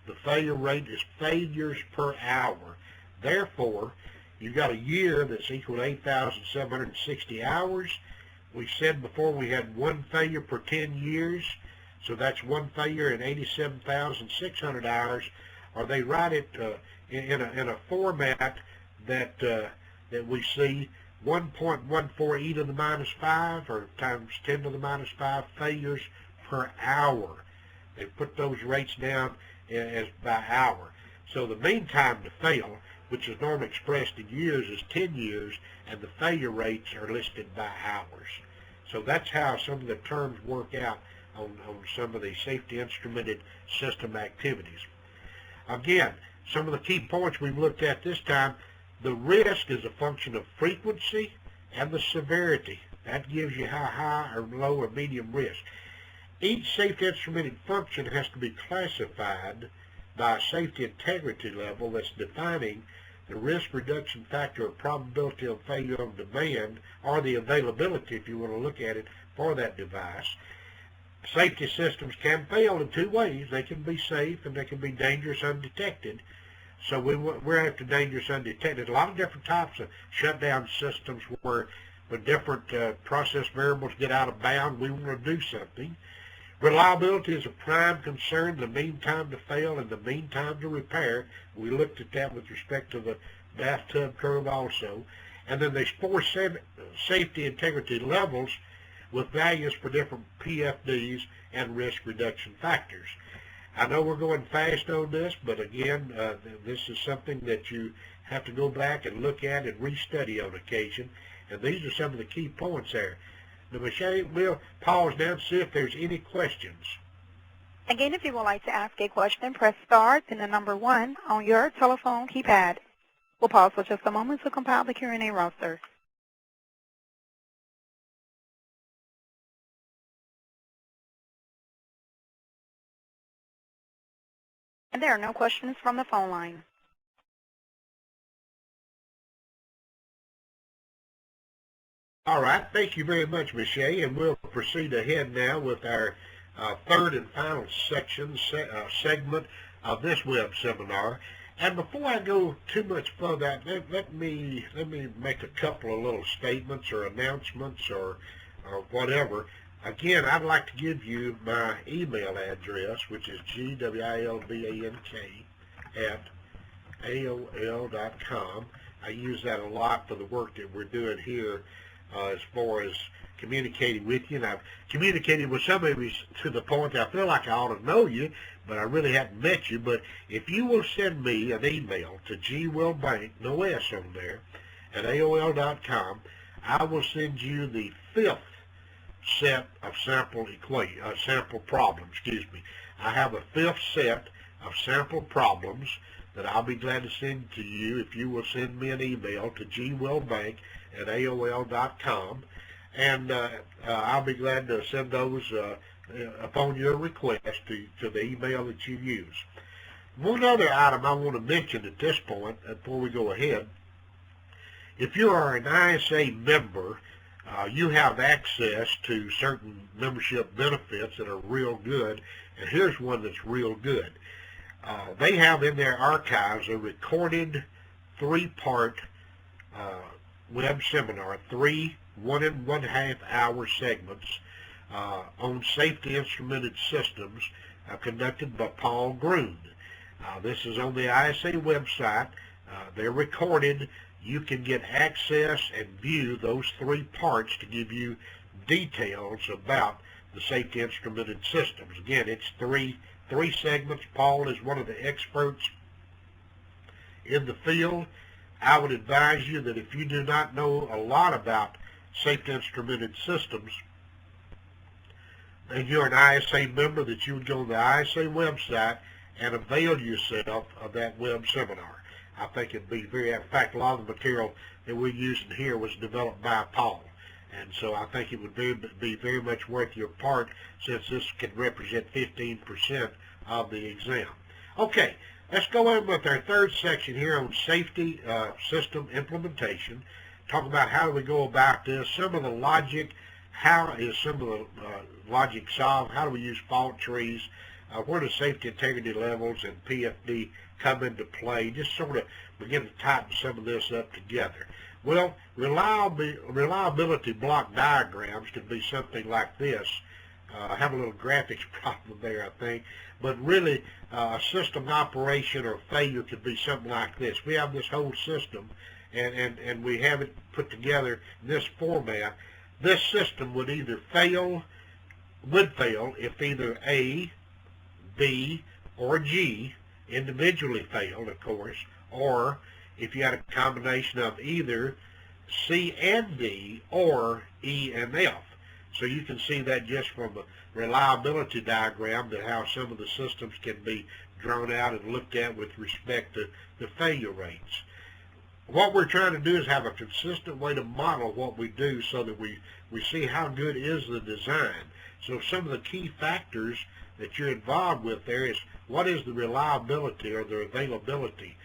The failure rate is failures per hour. Therefore, you've got a year that's equal to 8,760 hours. We said before we had 1 failure per 10 years, so that's 1 failure in 87,600 hours. Or they write it in a format that we see 1.14 e to the minus 5, or times 10 to the minus 5 failures per hour. They put those rates down as by hour. So the mean time to fail, which is normally expressed in years, is 10 years, and the failure rates are listed by hours. So that's how some of the terms work out on some of the safety instrumented system activities. Again, some of the key points we've looked at this time: the risk is a function of frequency and the severity. That gives you how high or low or medium risk. Each safety instrumented function has to be classified by a safety integrity level that's defining the risk reduction factor or probability of failure on demand, or the availability, if you want to look at it, for that device. Safety systems can fail in 2 ways. They can be safe and they can be dangerous undetected. So we're after dangerous undetected. A lot of different types of shutdown systems where when different process variables get out of bound, we want to do something. Reliability is a prime concern, the mean time to fail and the mean time to repair. We looked at that with respect to the bathtub curve also. And then there's 4 safety integrity levels with values for different PFDs and risk reduction factors. I know we're going fast on this, but again, this is something that you have to go back and look at and restudy on occasion. And these are some of the key points there. Now, Michelle, we'll pause now and see if there's any questions. Again, if you would like to ask a question, press star, then the number 1 on your telephone keypad. We'll pause for just a moment to compile the Q&A roster. And there are no questions from the phone line. All right, thank you very much, Michelle, and we'll proceed ahead now with our third and final segment of this web seminar. And before I go too much further, let me make a couple of little statements or announcements or whatever. Again, I'd like to give you my email address, which is gwilbank@aol.com. I use that a lot for the work that we're doing here as far as communicating with you. And I've communicated with some of you to the point that I feel like I ought to know you, but I really haven't met you. But if you will send me an email to gwillbank, no S on there, at AOL.com, I will send you the 5th set of sample problems. I have a 5th set of sample problems that I'll be glad to send to you if you will send me an email to gwillbank at AOL.com, and I'll be glad to send those upon your request to the email that you use. One other item I want to mention at this point before we go ahead: if you are an ISA member, you have access to certain membership benefits that are real good, and here's one that's real good. They have in their archives a recorded 3-part web seminar, 3 1.5 hour segments on safety instrumented systems conducted by Paul Grun. This is on the ISA website. They're recorded. You can get access and view those 3 parts to give you details about the safety instrumented systems. Again, it's three segments. Paul is one of the experts in the field. I would advise you that if you do not know a lot about safety instrumented systems and you're an ISA member, that you would go to the ISA website and avail yourself of that web seminar. I think it'd be in fact, a lot of the material that we're using here was developed by Paul. And so I think it would be very much worth your part, since this could represent 15% of the exam. Okay, let's go in with our 3rd section here on safety system implementation. Talk about how do we go about this, some of the logic, how is some of the logic solved, how do we use fault trees, where do safety integrity levels and PFD come into play, just sort of begin to tighten some of this up together. Well, reliability block diagrams can be something like this. I have a little graphics problem there, I think, but really a system operation or failure could be something like this. We have this whole system, and we have it put together in this format. This system would either fail if either A, B, or G individually failed, of course, or if you had a combination of either C and D or E and F. So you can see that just from a reliability diagram, that how some of the systems can be drawn out and looked at with respect to the failure rates. What we're trying to do is have a consistent way to model what we do so that we see how good is the design. So some of the key factors that you're involved with there is, what is the reliability or the availability?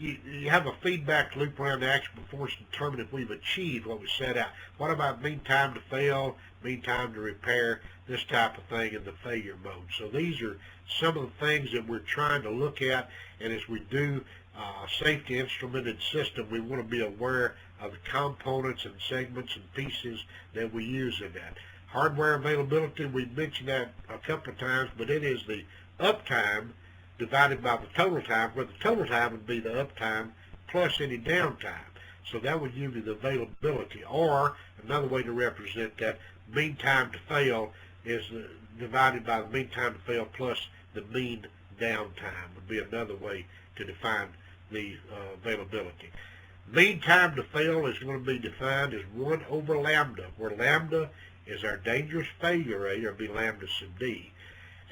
You have a feedback loop around the action before us to determine if we've achieved what we set out. What about mean time to fail, mean time to repair, this type of thing in the failure mode? So these are some of the things that we're trying to look at, and as we do a safety instrumented system, we want to be aware of the components and segments and pieces that we use in that. Hardware availability, we mentioned that a couple of times, but it is the uptime divided by the total time, where the total time would be the uptime plus any downtime. So that would give you the availability. Or another way to represent that, mean time to fail is divided by the mean time to fail plus the mean downtime would be another way to define the availability. Mean time to fail is going to be defined as 1 over lambda, where lambda is our dangerous failure rate, or be lambda sub D.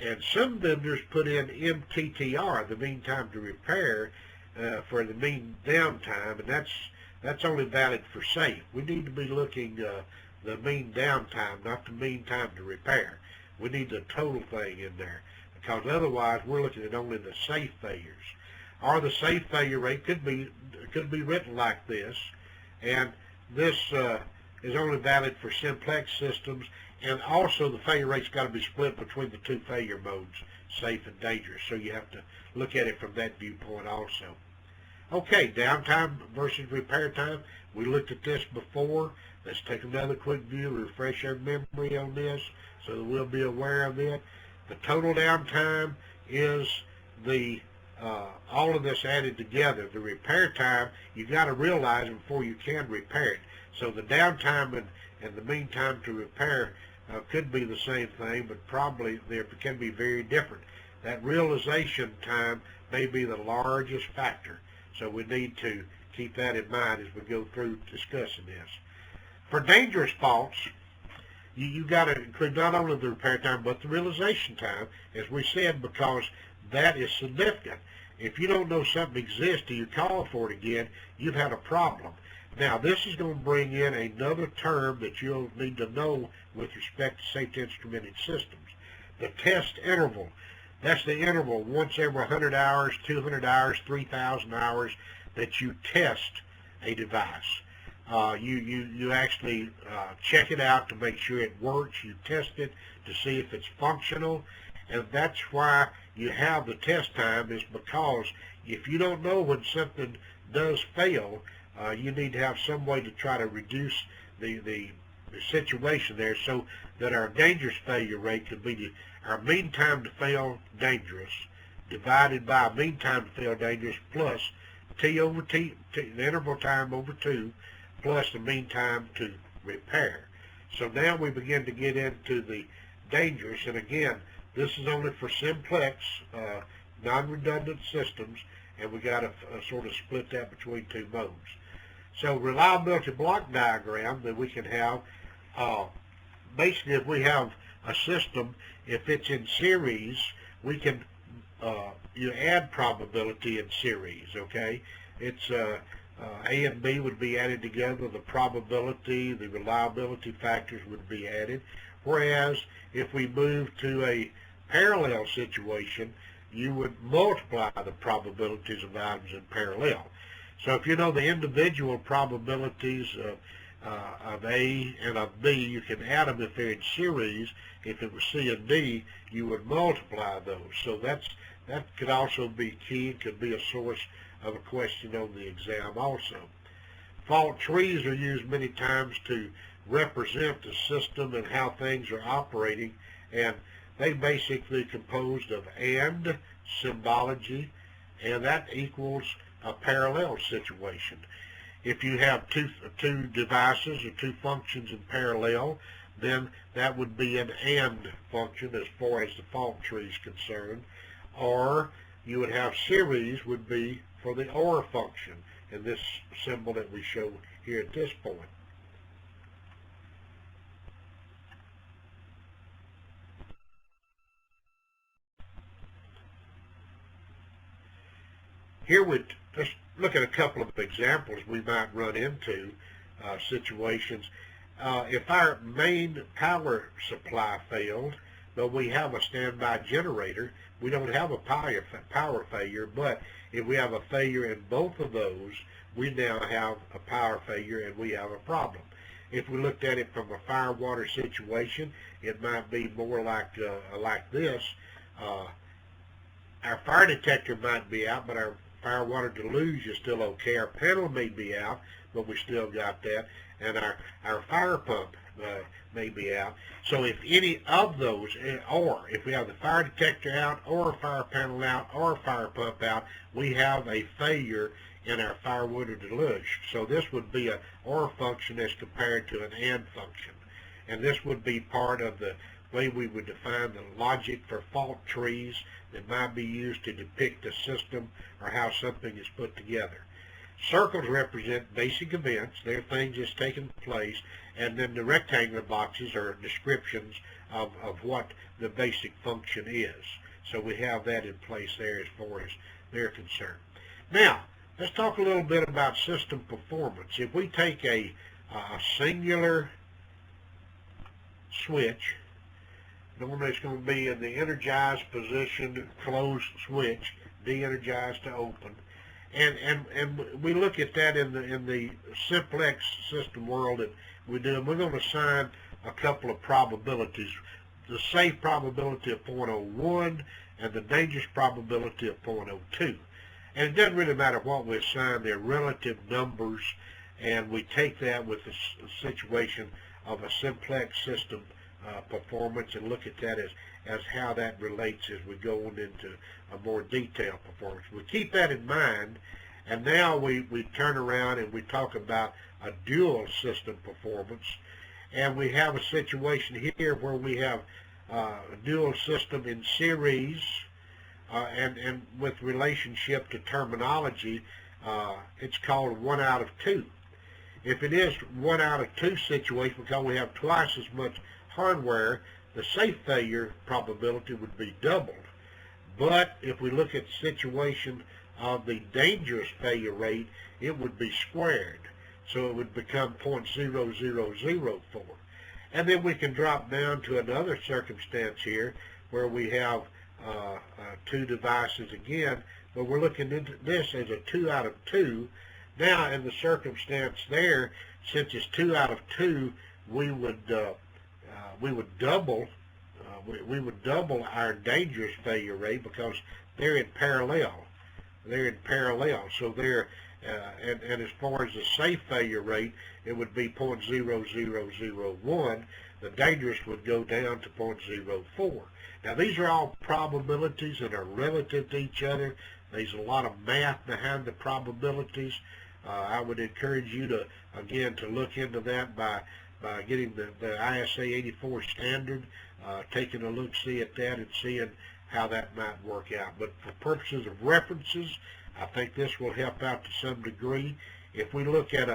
And some vendors put in MTTR, the mean time to repair, for the mean downtime, and that's only valid for safe. We need to be looking the mean downtime, not the mean time to repair. We need the total thing in there, because otherwise we're looking at only the safe failures. Or the safe failure rate could be written like this, and this is only valid for simplex systems, and also the failure rate's got to be split between the 2 failure modes, safe and dangerous, so you have to look at it from that viewpoint also. Okay, downtime versus repair time. We looked at this before. Let's take another quick view, refresh our memory on this so that we'll be aware of it. The total downtime is the all of this added together, the repair time, you got to realize before you can repair it. So the downtime and the mean time to repair could be the same thing, but probably they can be very different. That realization time may be the largest factor, so we need to keep that in mind as we go through discussing this. For dangerous faults, you got to include not only the repair time but the realization time, as we said, because that is significant. If you don't know something exists and you call for it again, you've had a problem. Now, this is going to bring in another term that you'll need to know with respect to safety instrumented systems. The test interval. That's the interval once every 100 hours, 200 hours, 3,000 hours that you test a device. You actually check it out to make sure it works. You test it to see if it's functional. And that's why you have the test time, is because if you don't know when something does fail, you need to have some way to try to reduce the situation there, so that our dangerous failure rate could be our mean time to fail dangerous divided by mean time to fail dangerous plus T over T, the interval time over 2, plus the mean time to repair. So now we begin to get into the dangerous, and again, this is only for simplex, non-redundant systems, and we got to sort of split that between two modes. So reliability block diagram that we can have, basically if we have a system, if it's in series, we can you add probability in series, okay? It's A and B would be added together, the probability, the reliability factors would be added, whereas if we move to a parallel situation, you would multiply the probabilities of items in parallel. So if you know the individual probabilities of A and of B, you can add them if they're in series. If it was C and D, you would multiply those. So that could also be key. It could be a source of a question on the exam also. Fault trees are used many times to represent the system and how things are operating, and they basically composed of and symbology, and that equals a parallel situation. If you have two devices or two functions in parallel, then that would be an and function as far as the fault tree is concerned. Or you would have series would be for the or function in this symbol that we show here at this point. Here we'd just look at a couple of examples we might run into situations. If our main power supply failed, but we have a standby generator, we don't have a power failure, but if we have a failure in both of those, we now have a power failure and we have a problem. If we looked at it from a fire water situation, it might be more like this. Our fire detector might be out, but our fire water deluge is still okay. Our panel may be out, but we still got that. And our fire pump may be out. So if any of those, or if we have the fire detector out, or a fire panel out, or a fire pump out, we have a failure in our fire water deluge. So this would be a or function as compared to an and function. And this would be part of the way we would define the logic for fault trees that might be used to depict a system or how something is put together. Circles represent basic events. They're things that's taken place, and then the rectangular boxes are descriptions of what the basic function is. So we have that in place there as far as they're concerned. Now, let's talk a little bit about system performance. If we take a singular switch, normally it's going to be in the energized position, closed switch, de-energized to open. And we look at that in the simplex system world that we do, and we're going to assign a couple of probabilities. The safe probability of 0.01 and the dangerous probability of 0.02. And it doesn't really matter what we assign, they're relative numbers, and we take that with the situation of a simplex system performance and look at that as how that relates as we go on into a more detailed performance. We keep that in mind, and now we turn around and we talk about a dual system performance, and we have a situation here where we have a dual system in series, and with relationship to terminology, it's called 1 out of 2. If it is 1 out of 2 situation, because we have twice as much hardware, the safe failure probability would be doubled. But if we look at the situation of the dangerous failure rate, it would be squared. So it would become 0.0004. And then we can drop down to another circumstance here where we have 2 devices again, but we're looking into this as a 2 out of 2. Now, in the circumstance there, since it's 2 out of 2, we would double our dangerous failure rate because they're in parallel. They're in parallel. So they're and as far as the safe failure rate, it would be 0.0001. The dangerous would go down to 0.04. Now, these are all probabilities that are relative to each other. There's a lot of math behind the probabilities. I would encourage you to, again, to look into that by getting the ISA 84 standard, taking a look-see at that and seeing how that might work out. But for purposes of references, I think this will help out to some degree. If we look at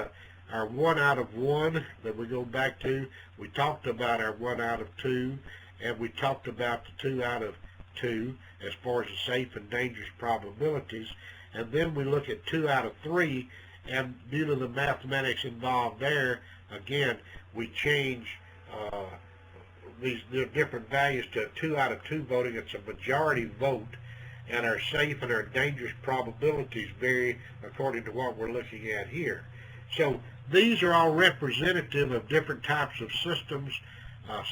our 1 out of 1 that we go back to, we talked about our 1 out of 2, and we talked about the 2 out of 2 as far as the safe and dangerous probabilities. And then we look at 2 out of 3, and due to the mathematics involved there, again, we change these different values to 2 out of 2 voting. It's a majority vote, and our safe and our dangerous probabilities vary according to what we're looking at here. So these are all representative of different types of systems,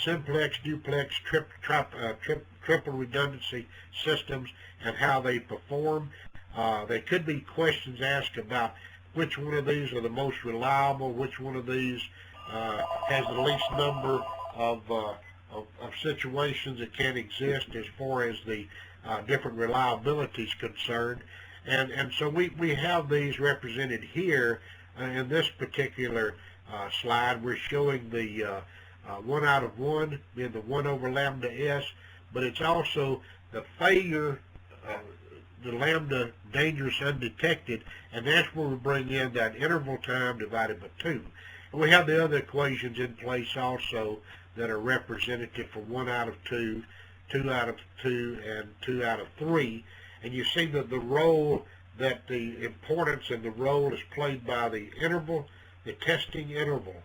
simplex, duplex, triple redundancy systems, and how they perform. There could be questions asked about which one of these are the most reliable, which one of these has the least number of situations that can exist as far as the different reliability is concerned. And so we have these represented here in this particular slide. We're showing the 1 out of 1 being the 1 over lambda S, but it's also the failure, the lambda dangerous undetected, and that's where we bring in that interval time divided by 2. And we have the other equations in place also that are representative for 1 out of 2, 2 out of 2, and 2 out of 3. And you see that the role, that the importance and the role is played by the interval, the testing interval,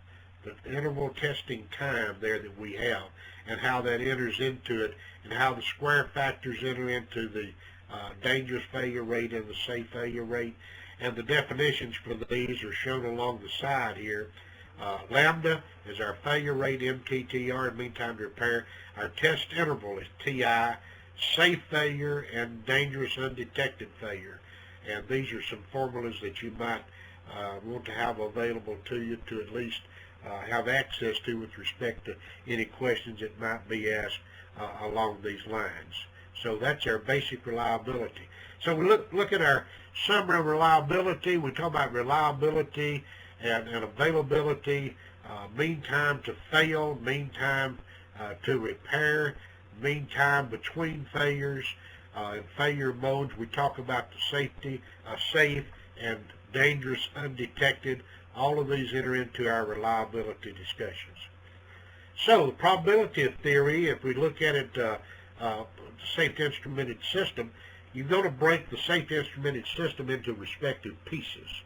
the interval testing time there that we have, and how that enters into it, and how the square factors enter into the dangerous failure rate and the safe failure rate. And the definitions for these are shown along the side here. Lambda is our failure rate, MTTR, mean time to repair. Our test interval is TI, safe failure, and dangerous undetected failure. And these are some formulas that you might want to have available to you to at least have access to with respect to any questions that might be asked along these lines. So that's our basic reliability. So we look at our summary of reliability. We talk about reliability and availability, mean time to fail, mean time to repair, mean time between failures, and failure modes. We talk about the safety, safe and dangerous undetected. All of these enter into our reliability discussions. So the probability of theory, if we look at it, the safe instrumented system, you're going to break the safe instrumented system into respective pieces.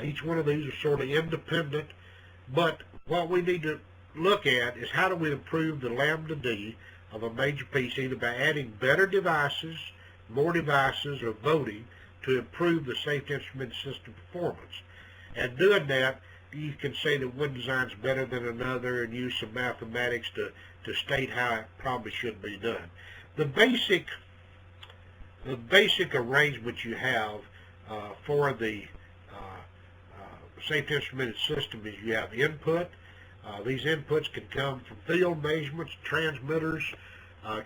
Each one of these are sort of independent, but what we need to look at is how do we improve the lambda D of a major piece, either by adding better devices, more devices, or voting to improve the safe instrumented system performance. And doing that, you can say that one design is better than another and use some mathematics to state how it probably should be done. The basic arrangement you have for the safe instrumented system is you have input, These inputs can come from field measurements, transmitters,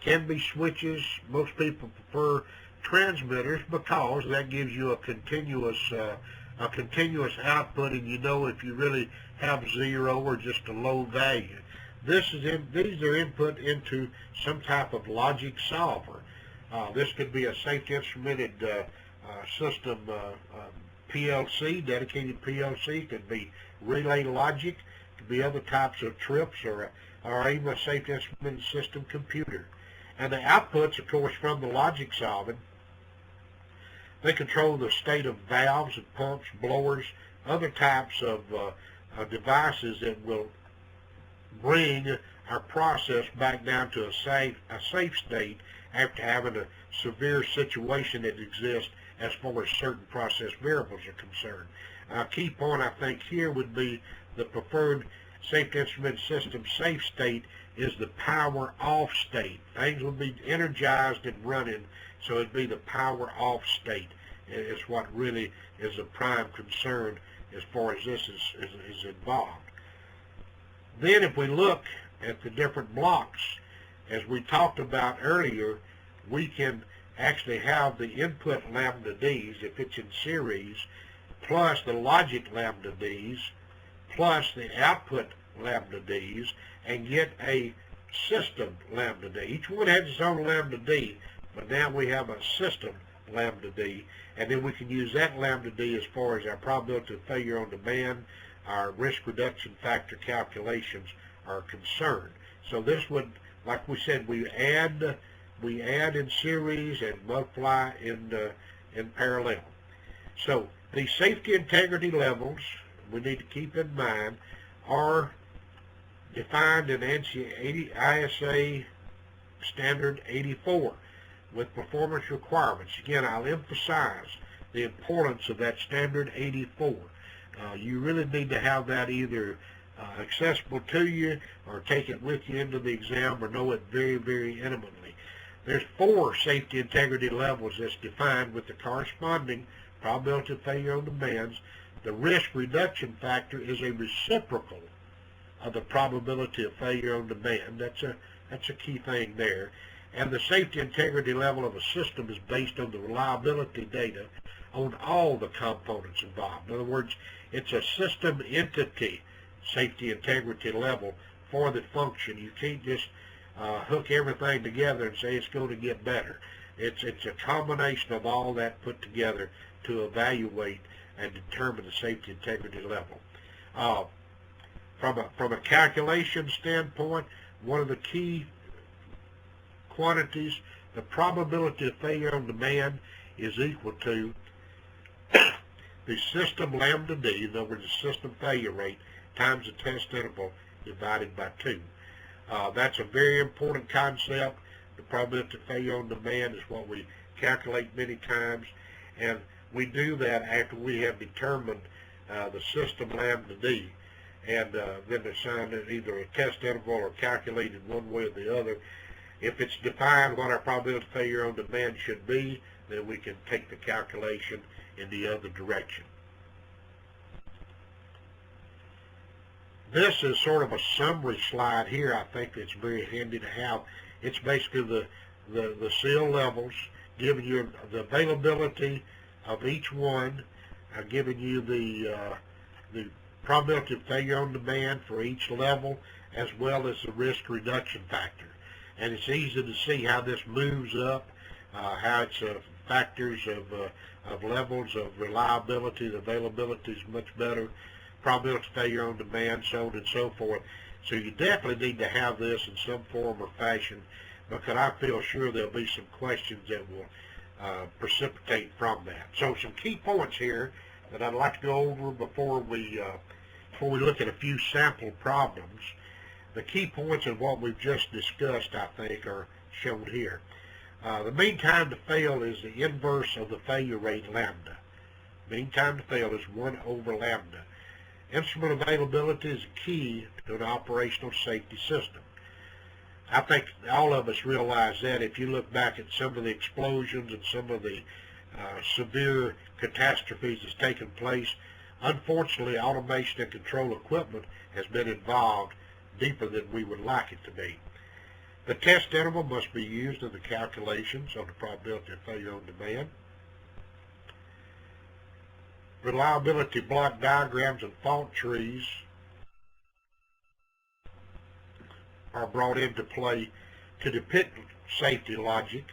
can be switches. Most people prefer transmitters because that gives you a continuous output, and you know if you really have zero or just a low value. These are input into some type of logic solver. This could be a safety instrumented system, PLC, dedicated PLC. Could be relay logic. Could be other types of trips, or even a safety instrumented system computer. And the outputs, of course, from the logic solving, they control the state of valves and pumps, blowers, other types of devices that will bring our process back down to a safe state after having a severe situation that exists as far as certain process variables are concerned. A key point I think here would be the preferred safety instrument system safe state is the power off state. Things will be energized and running, so it'd be the power off state. It's what really is a prime concern as far as this is involved. Then if we look at the different blocks, as we talked about earlier, we can actually have the input lambda Ds, if it's in series, plus the logic lambda Ds, plus the output lambda Ds, and get a system lambda D. Each one has its own lambda D, but now we have a system lambda D, and then we can use that lambda D as far as our probability of failure on demand, our risk reduction factor calculations are concerned. So this would, like we said, we add in series and multiply in parallel. So the safety integrity levels we need to keep in mind are defined in ISA Standard 84 with performance requirements. Again, I'll emphasize the importance of that Standard 84. You really need to have that either accessible to you or take it with you into the exam or know it very, very intimately. There's 4 safety integrity levels that's defined with the corresponding probability of failure on demands. The risk reduction factor is a reciprocal of the probability of failure on demand. That's a key thing there. And the safety integrity level of a system is based on the reliability data on all the components involved. In other words, it's a system entity safety integrity level for the function. You can't just hook everything together and say it's going to get better. It's a combination of all that put together to evaluate and determine the safety integrity level. From a calculation standpoint, one of the key quantities, the probability of failure on demand is equal to the system lambda D, in other words, the system failure rate, times the test interval divided by 2. That's a very important concept. The probability of failure on demand is what we calculate many times, and we do that after we have determined the system lambda D, and then assign it either a test interval or calculated one way or the other. If it's defined what our probability of failure on demand should be, then we can take the calculation in the other direction. This is sort of a summary slide here. I think it's very handy to have. It's basically the seal levels, giving you the availability of each one, giving you the probability of failure on demand for each level, as well as the risk reduction factor. And it's easy to see how this moves up, how it's factors of levels of reliability. The availability is much better, probability of failure on demand, so on and so forth. So you definitely need to have this in some form or fashion, because I feel sure there'll be some questions that will precipitate from that. So some key points here that I'd like to go over before we look at a few sample problems. The key points of what we've just discussed, I think, are shown here. The mean time to fail is the inverse of the failure rate lambda. Mean time to fail is 1 over lambda. Instrument availability is key to an operational safety system. I think all of us realize that if you look back at some of the explosions and some of the severe catastrophes that's taken place, Unfortunately, automation and control equipment has been involved deeper than we would like it to be. The test interval must be used in the calculations of the probability of failure on demand. Reliability block diagrams and fault trees are brought into play to depict safety logic.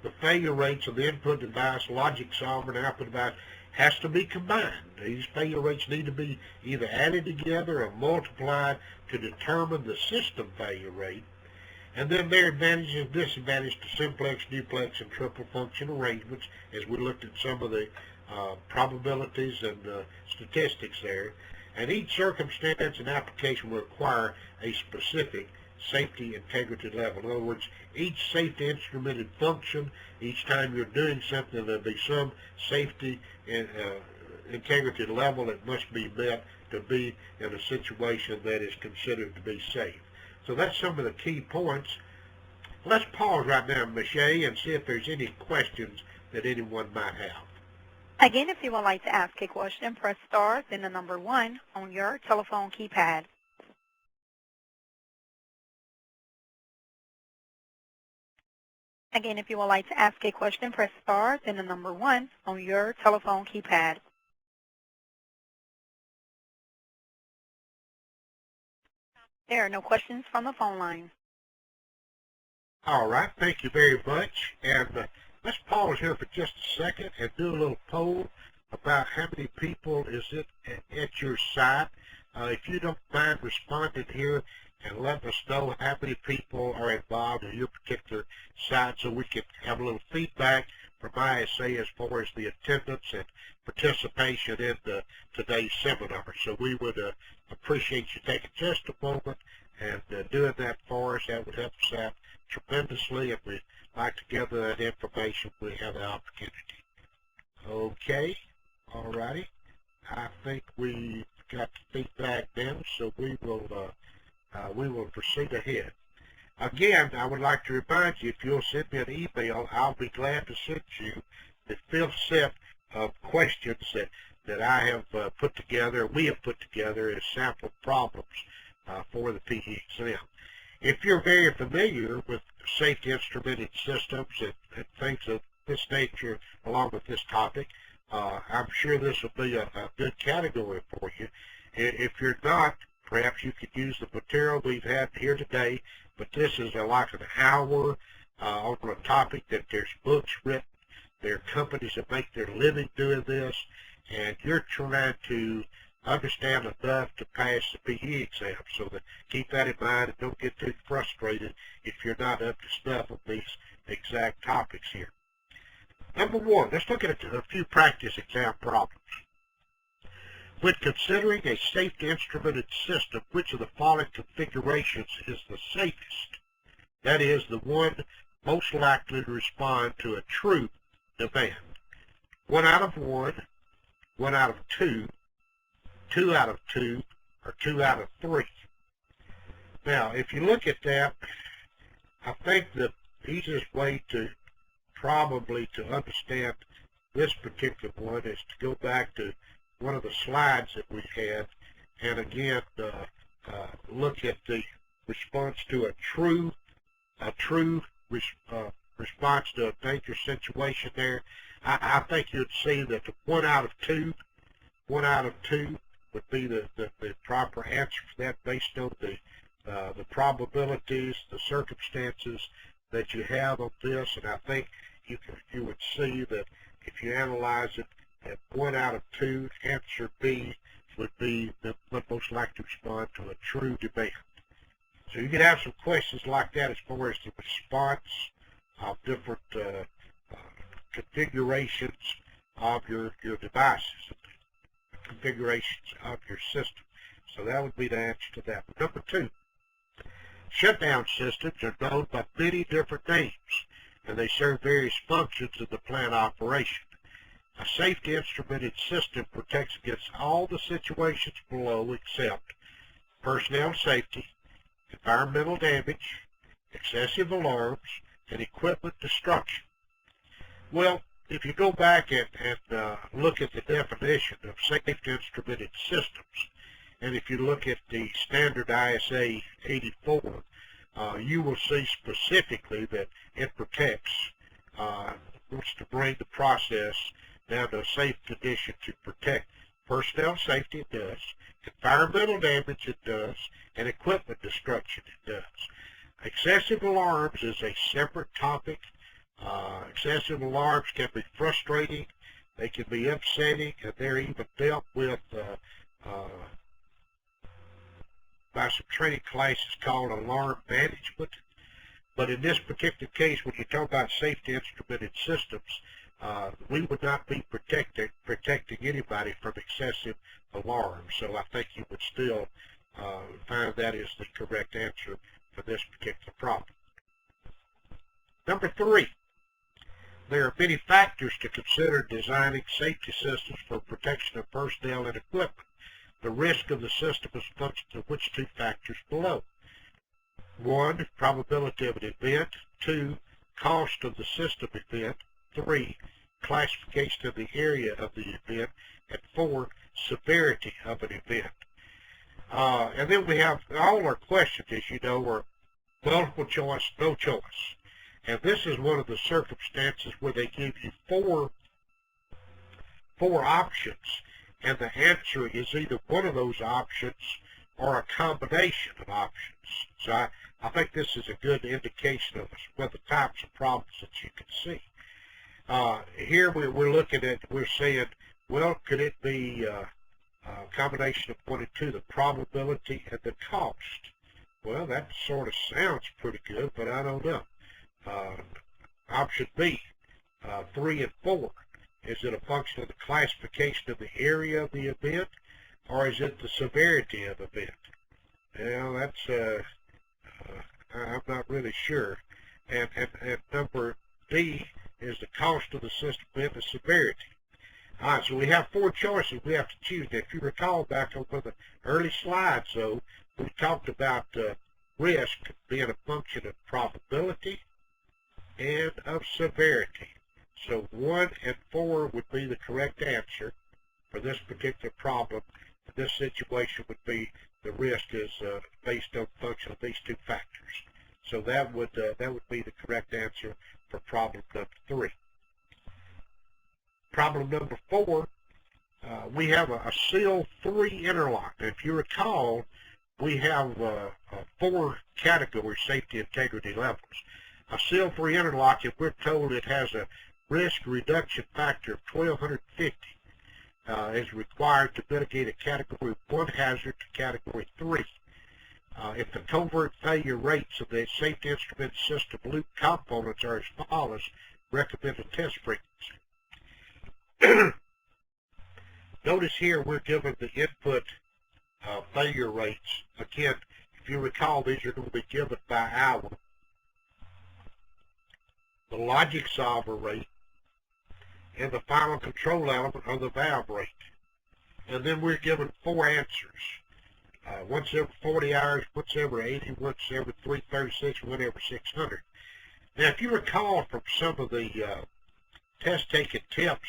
The failure rates of the input device, logic solver, and output device has to be combined. These failure rates need to be either added together or multiplied to determine the system failure rate. And then there are advantages and disadvantages to simplex, duplex, and triple function arrangements, as we looked at some of the probabilities and statistics there. And each circumstance and application will require a specific safety integrity level. In other words, each safety instrumented function, each time you're doing something, there'll be some safety and integrity level that must be met to be in a situation that is considered to be safe. So that's some of the key points. Let's pause right now, Michelle, and see if there's any questions that anyone might have. Again, if you would like to ask a question, press star, then the number 1 on your telephone keypad. Again, if you would like to ask a question, press star, then the number 1 on your telephone keypad. There are no questions from the phone line. All right, thank you very much. And let's pause here for just a second and do a little poll about how many people is it at your site. If you don't mind responding here and letting us know how many people are involved in your particular site so we can have a little feedback from ISA as far as the attendance and participation in today's seminar. So we would appreciate you taking just a moment and doing that for us. That would help us out tremendously, and we'd like to gather that information when we have the opportunity. Okay, all righty. I think we got the feedback now, so we will proceed ahead. Again, I would like to remind you, if you'll send me an email, I'll be glad to send you the 5th set of questions that I have put together, we have put together as sample problems for the PE exam. If you're very familiar with safety instrumented systems and things of this nature along with this topic, I'm sure this will be a good category for you. If you're not, perhaps you could use the material we've had here today, but this is like an hour on a topic that there's books written, there are companies that make their living doing this, and you're trying to understand enough to pass the PE exam. So keep that in mind and don't get too frustrated if you're not up to snuff on these exact topics here. Number 1, let's look at a few practice exam problems. When considering a safety instrumented system, which of the following configurations is the safest? That is, the one most likely to respond to a true demand. 1 out of 1, 1 out of 2, 2 out of 2, or 2 out of 3. Now, if you look at that, I think the easiest way to probably to understand this particular one is to go back to one of the slides that we had, and again look at the response to a true response to a dangerous situation there. I think you'd see that the 1 out of 2 would be the proper answer for that based on the probabilities, the circumstances that you have of this, and I think you would see that if you analyze it, at 1 out of 2, answer B would be the most likely to respond to a true demand. So you could have some questions like that as far as the response of different configurations of your devices, configurations of your system. So that would be the answer to that. Number 2, shutdown systems are known by many different names, and they serve various functions in the plant operation. A safety instrumented system protects against all the situations below except personnel safety, environmental damage, excessive alarms, and equipment destruction. Well, if you go back and look at the definition of safety instrumented systems, and if you look at the standard ISA 84, you will see specifically that it protects, wants to bring the process down to a safe condition to protect personnel safety, it does, environmental damage, it does, and equipment destruction, it does. Excessive alarms is a separate topic. Excessive alarms can be frustrating, they can be upsetting, and they're even dealt with by some training classes called alarm management. But in this particular case, when you talk about safety instrumented systems, we would not be protecting anybody from excessive alarms. So I think you would still find that is the correct answer for this particular problem. Number 3, there are many factors to consider designing safety systems for protection of personnel and equipment. The risk of the system is a function of which 2 factors below? 1, probability of an event. 2, cost of the system event. 3, classification of the area of the event. And 4, severity of an event. And then we have all our questions, as you know, are multiple choice, no choice. And this is one of the circumstances where they give you four options, and the answer is either one of those options or a combination of options. So I think this is a good indication of what the types of problems that you can see. Here we're looking at, we're saying, well, could it be a combination of 1 and 2, the probability and the cost? Well, that sort of sounds pretty good, but I don't know. Option B, 3 and 4. Is it a function of the classification of the area of the event, or is it the severity of the event? Well, that's, I'm not really sure. And number D is the cost of the system and the severity. All right, so we have 4 choices we have to choose. Now, if you recall back on one of the early slides, though, we talked about risk being a function of probability and of severity. So 1 and 4 would be the correct answer for this particular problem. This situation would be the risk is based on the function of these 2 factors. So that would be the correct answer for problem number 3. Problem number 4, we have a seal 3 interlock. Now, if you recall, we have 4 categories, safety integrity levels. A seal 3 interlock, if we're told it has a risk reduction factor of 1250, is required to mitigate a category 1 hazard to category 3. If the covert failure rates of the safety instrument system loop components are as follows, recommended test frequency. Notice here we're given the input failure rates. Again, if you recall, these are going to be given by hour. The logic solver rate, and the final control element of the valve rate. And then we're given 4 answers. Once every 40 hours, once every 80, once every 336, once every 600. Now, if you recall from some of the test-taking tips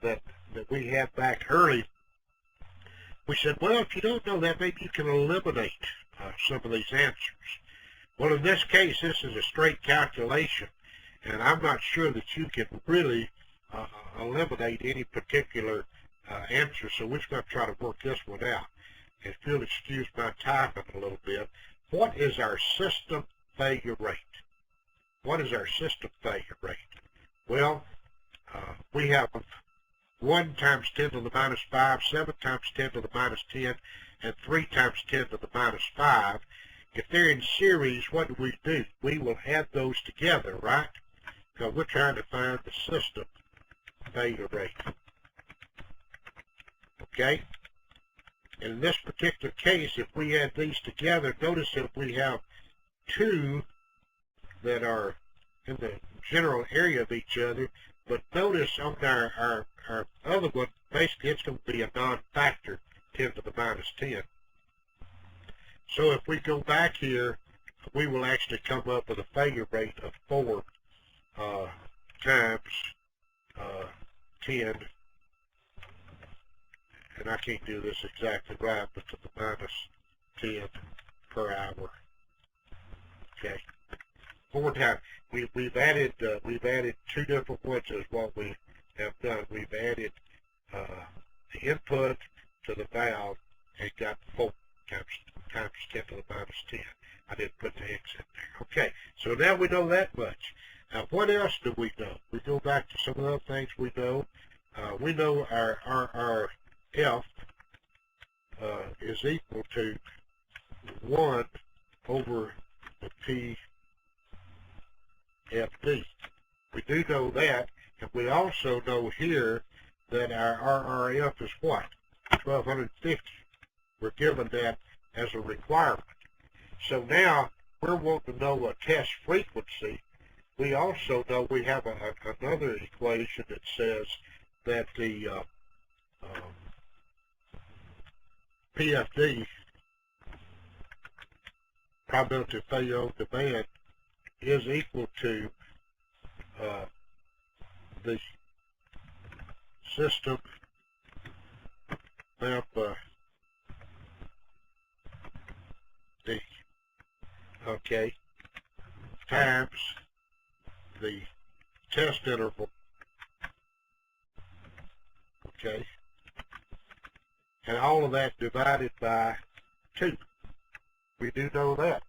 that we had back early, we said, well, if you don't know that, maybe you can eliminate some of these answers. Well, in this case, this is a straight calculation, and I'm not sure that you can really eliminate any particular answer, so we're going to try to work this one out. If you'll excuse my typing a little bit, what is our system failure rate? What is our system failure rate? Well, we have 1 times 10 to the minus 5, 7 times 10 to the minus 10, and 3 times 10 to the minus 5. If they're in series, what do? We will add those together, right? Because we're trying to find the system failure rate. Okay? In this particular case, if we add these together, notice that we have 2 that are in the general area of each other, but notice on our other one, basically it's going to be a non-factor, 10 to the minus 10. So if we go back here, we will actually come up with a failure rate of 4 times 10, and I can't do this exactly right, but to the minus 10 per hour. Okay. 4 times. We've added 2 different ones is what we have done. We've added the input to the valve and got 4 times 10 to the minus 10. I didn't put the X in there. Okay, so now we know that much. Now, what else do we know? We go back to some of the other things we know. We know our F is equal to 1 over the PFD. We do know that, and we also know here that our RRF is what? 1250. We're given that as a requirement. So now we're wanting to know a test frequency. We also know we have another equation that says that the PFD, probability of failure on demand, is equal to the system lambda D, okay, times the test interval, okay, and all of that divided by 2. We do know that.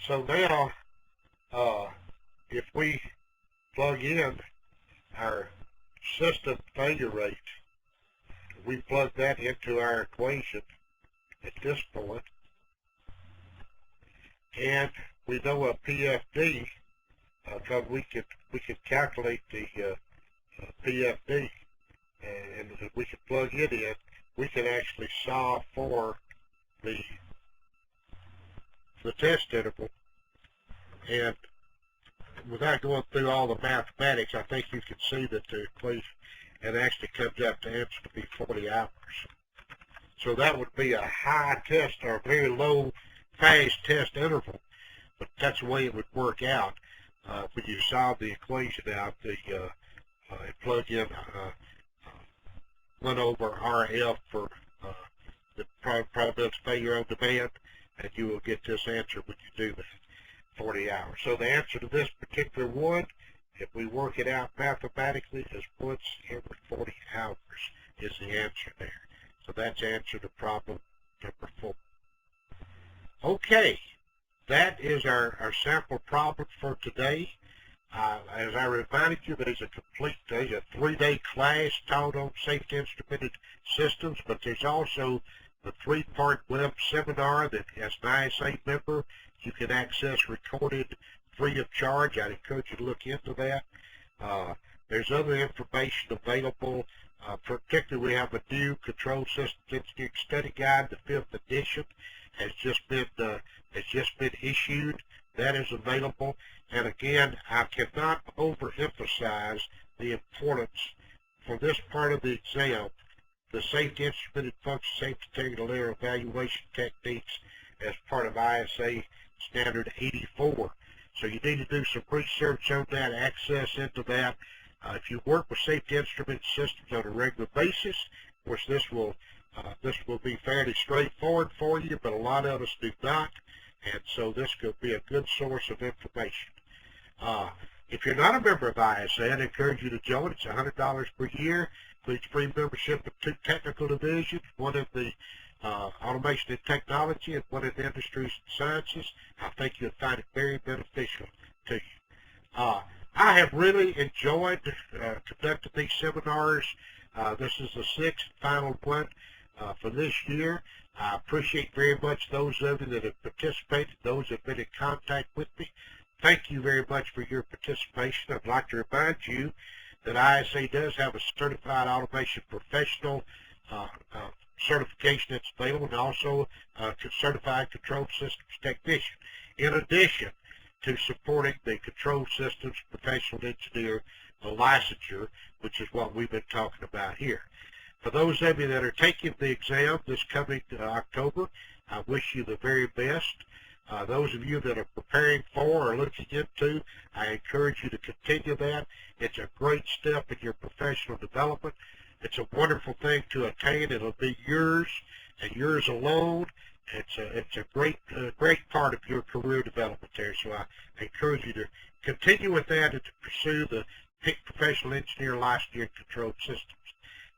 So now, if we plug in our system failure rate, we plug that into our equation at this point, and we know a PFD, because we could calculate the PFD, and if we can plug it in, we can actually solve for the test interval. And without going through all the mathematics, I think you can see that the equation, it actually comes out to answer to be 40 hours. So that would be a high test or a very low fast test interval, but that's the way it would work out when you solve the equation out. Plug in 1 over RF for the probability of failure on demand, and you will get this answer when you do that. 40 hours. So the answer to this particular one, if we work it out mathematically, is once every 40 hours is the answer there. So that's answer to problem number 4. Okay, that is our sample problem for today. As I reminded you, there's a 3-day class taught on safety instrumented systems, but there's also the 3-part web seminar that, as an ISA member, you can access recorded free of charge. I'd encourage you to look into that. There's other information available. Particularly, we have a new Control Systems Engineering Study Guide. The 5th edition has just been issued. That is available. And again, I cannot overemphasize the importance for this part of the exam, the safety instrumented function safety technical error evaluation techniques as part of ISA Standard 84. So you need to do some research on that, access into that. If you work with safety instrument systems on a regular basis, of course this will be fairly straightforward for you, but a lot of us do not, and so this could be a good source of information. If you're not a member of ISA, I'd encourage you to join. It's $100 per year, includes free membership of 2 technical divisions, one in the automation and technology and one in the industries and sciences. I think you'll find it very beneficial to you. I have really enjoyed conducting these seminars. This is the 6th final one for this year. I appreciate very much those of you that have participated, those that have been in contact with me. Thank you very much for your participation. I'd like to remind you that ISA does have a Certified Automation Professional certification that's available, and also a Certified Control Systems Technician, in addition to supporting the Control Systems Professional Engineer licensure, which is what we've been talking about here. For those of you that are taking the exam this coming October, I wish you the very best. Those of you that are preparing for or looking into, I encourage you to continue that. It's a great step in your professional development. It's a wonderful thing to attain. It'll be yours and yours alone. It's a great part of your career development there. So I encourage you to continue with that and to pursue the PIC Professional Engineer Licensure and Controlled Systems.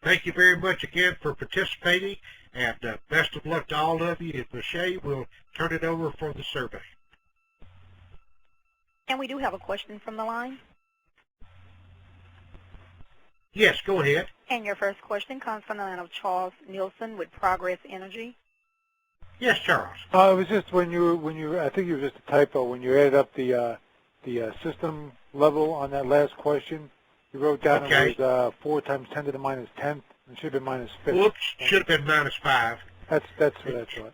Thank you very much again for participating, and best of luck to all of you. And Michelle, we'll turn it over for the survey. And we do have a question from the line. Yes, go ahead. And your first question comes from the line of Charles Nielsen with Progress Energy. Yes, Charles. It was just when you I think it was just a typo when you added up the system level on that last question. You wrote down it was 4 times 10 to the minus 10th. It should have been minus 50. Whoops, should have been minus 5. That's what I thought.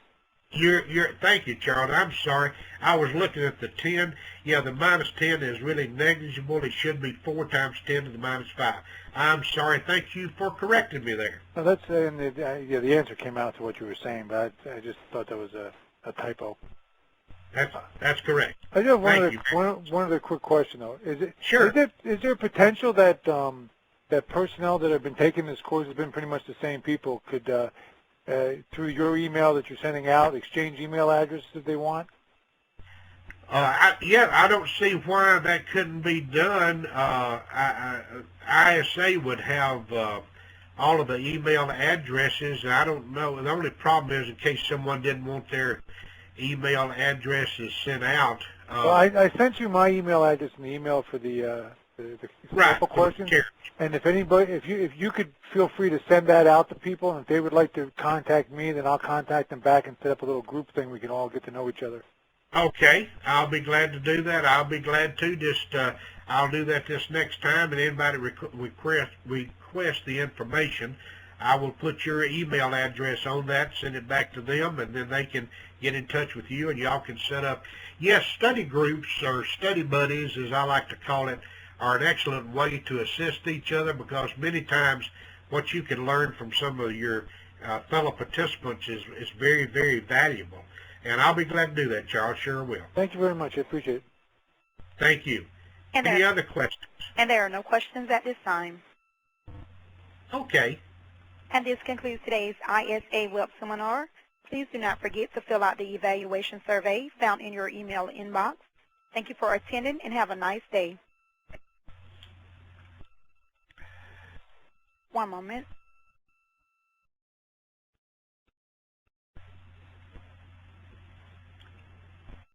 Thank you, Charles. I'm sorry. I was looking at the 10. Yeah, the minus 10 is really negligible. It should be 4 times 10 to the minus 5. I'm sorry. Thank you for correcting me there. No, that's and the answer came out to what you were saying, but I just thought that was a typo. That's correct. I do have one other quick question though. Sure. Is there potential that that personnel that have been taking this course has been pretty much the same people could through your email that you're sending out exchange email addresses if they want? I don't see why that couldn't be done. ISA would have all of the email addresses. I don't know. The only problem is in case someone didn't want their email addresses sent out. Well, I sent you my email address in the email for the sample questions. And if you could feel free to send that out to people, and if they would like to contact me, then I'll contact them back and set up a little group thing. We can all get to know each other. Okay, I'll be glad to do that. I'll be glad to. I'll do that this next time, and anybody request the information, I will put your email address on that, send it back to them, and then they can get in touch with you, and y'all can set up. Yes, study groups or study buddies, as I like to call it, are an excellent way to assist each other, because many times what you can learn from some of your fellow participants is very, very valuable. And I'll be glad to do that, Charles. Sure will. Thank you very much. I appreciate it. Thank you. Any other questions? And there are no questions at this time. Okay. And this concludes today's ISA web seminar. Please do not forget to fill out the evaluation survey found in your email inbox. Thank you for attending and have a nice day. One moment.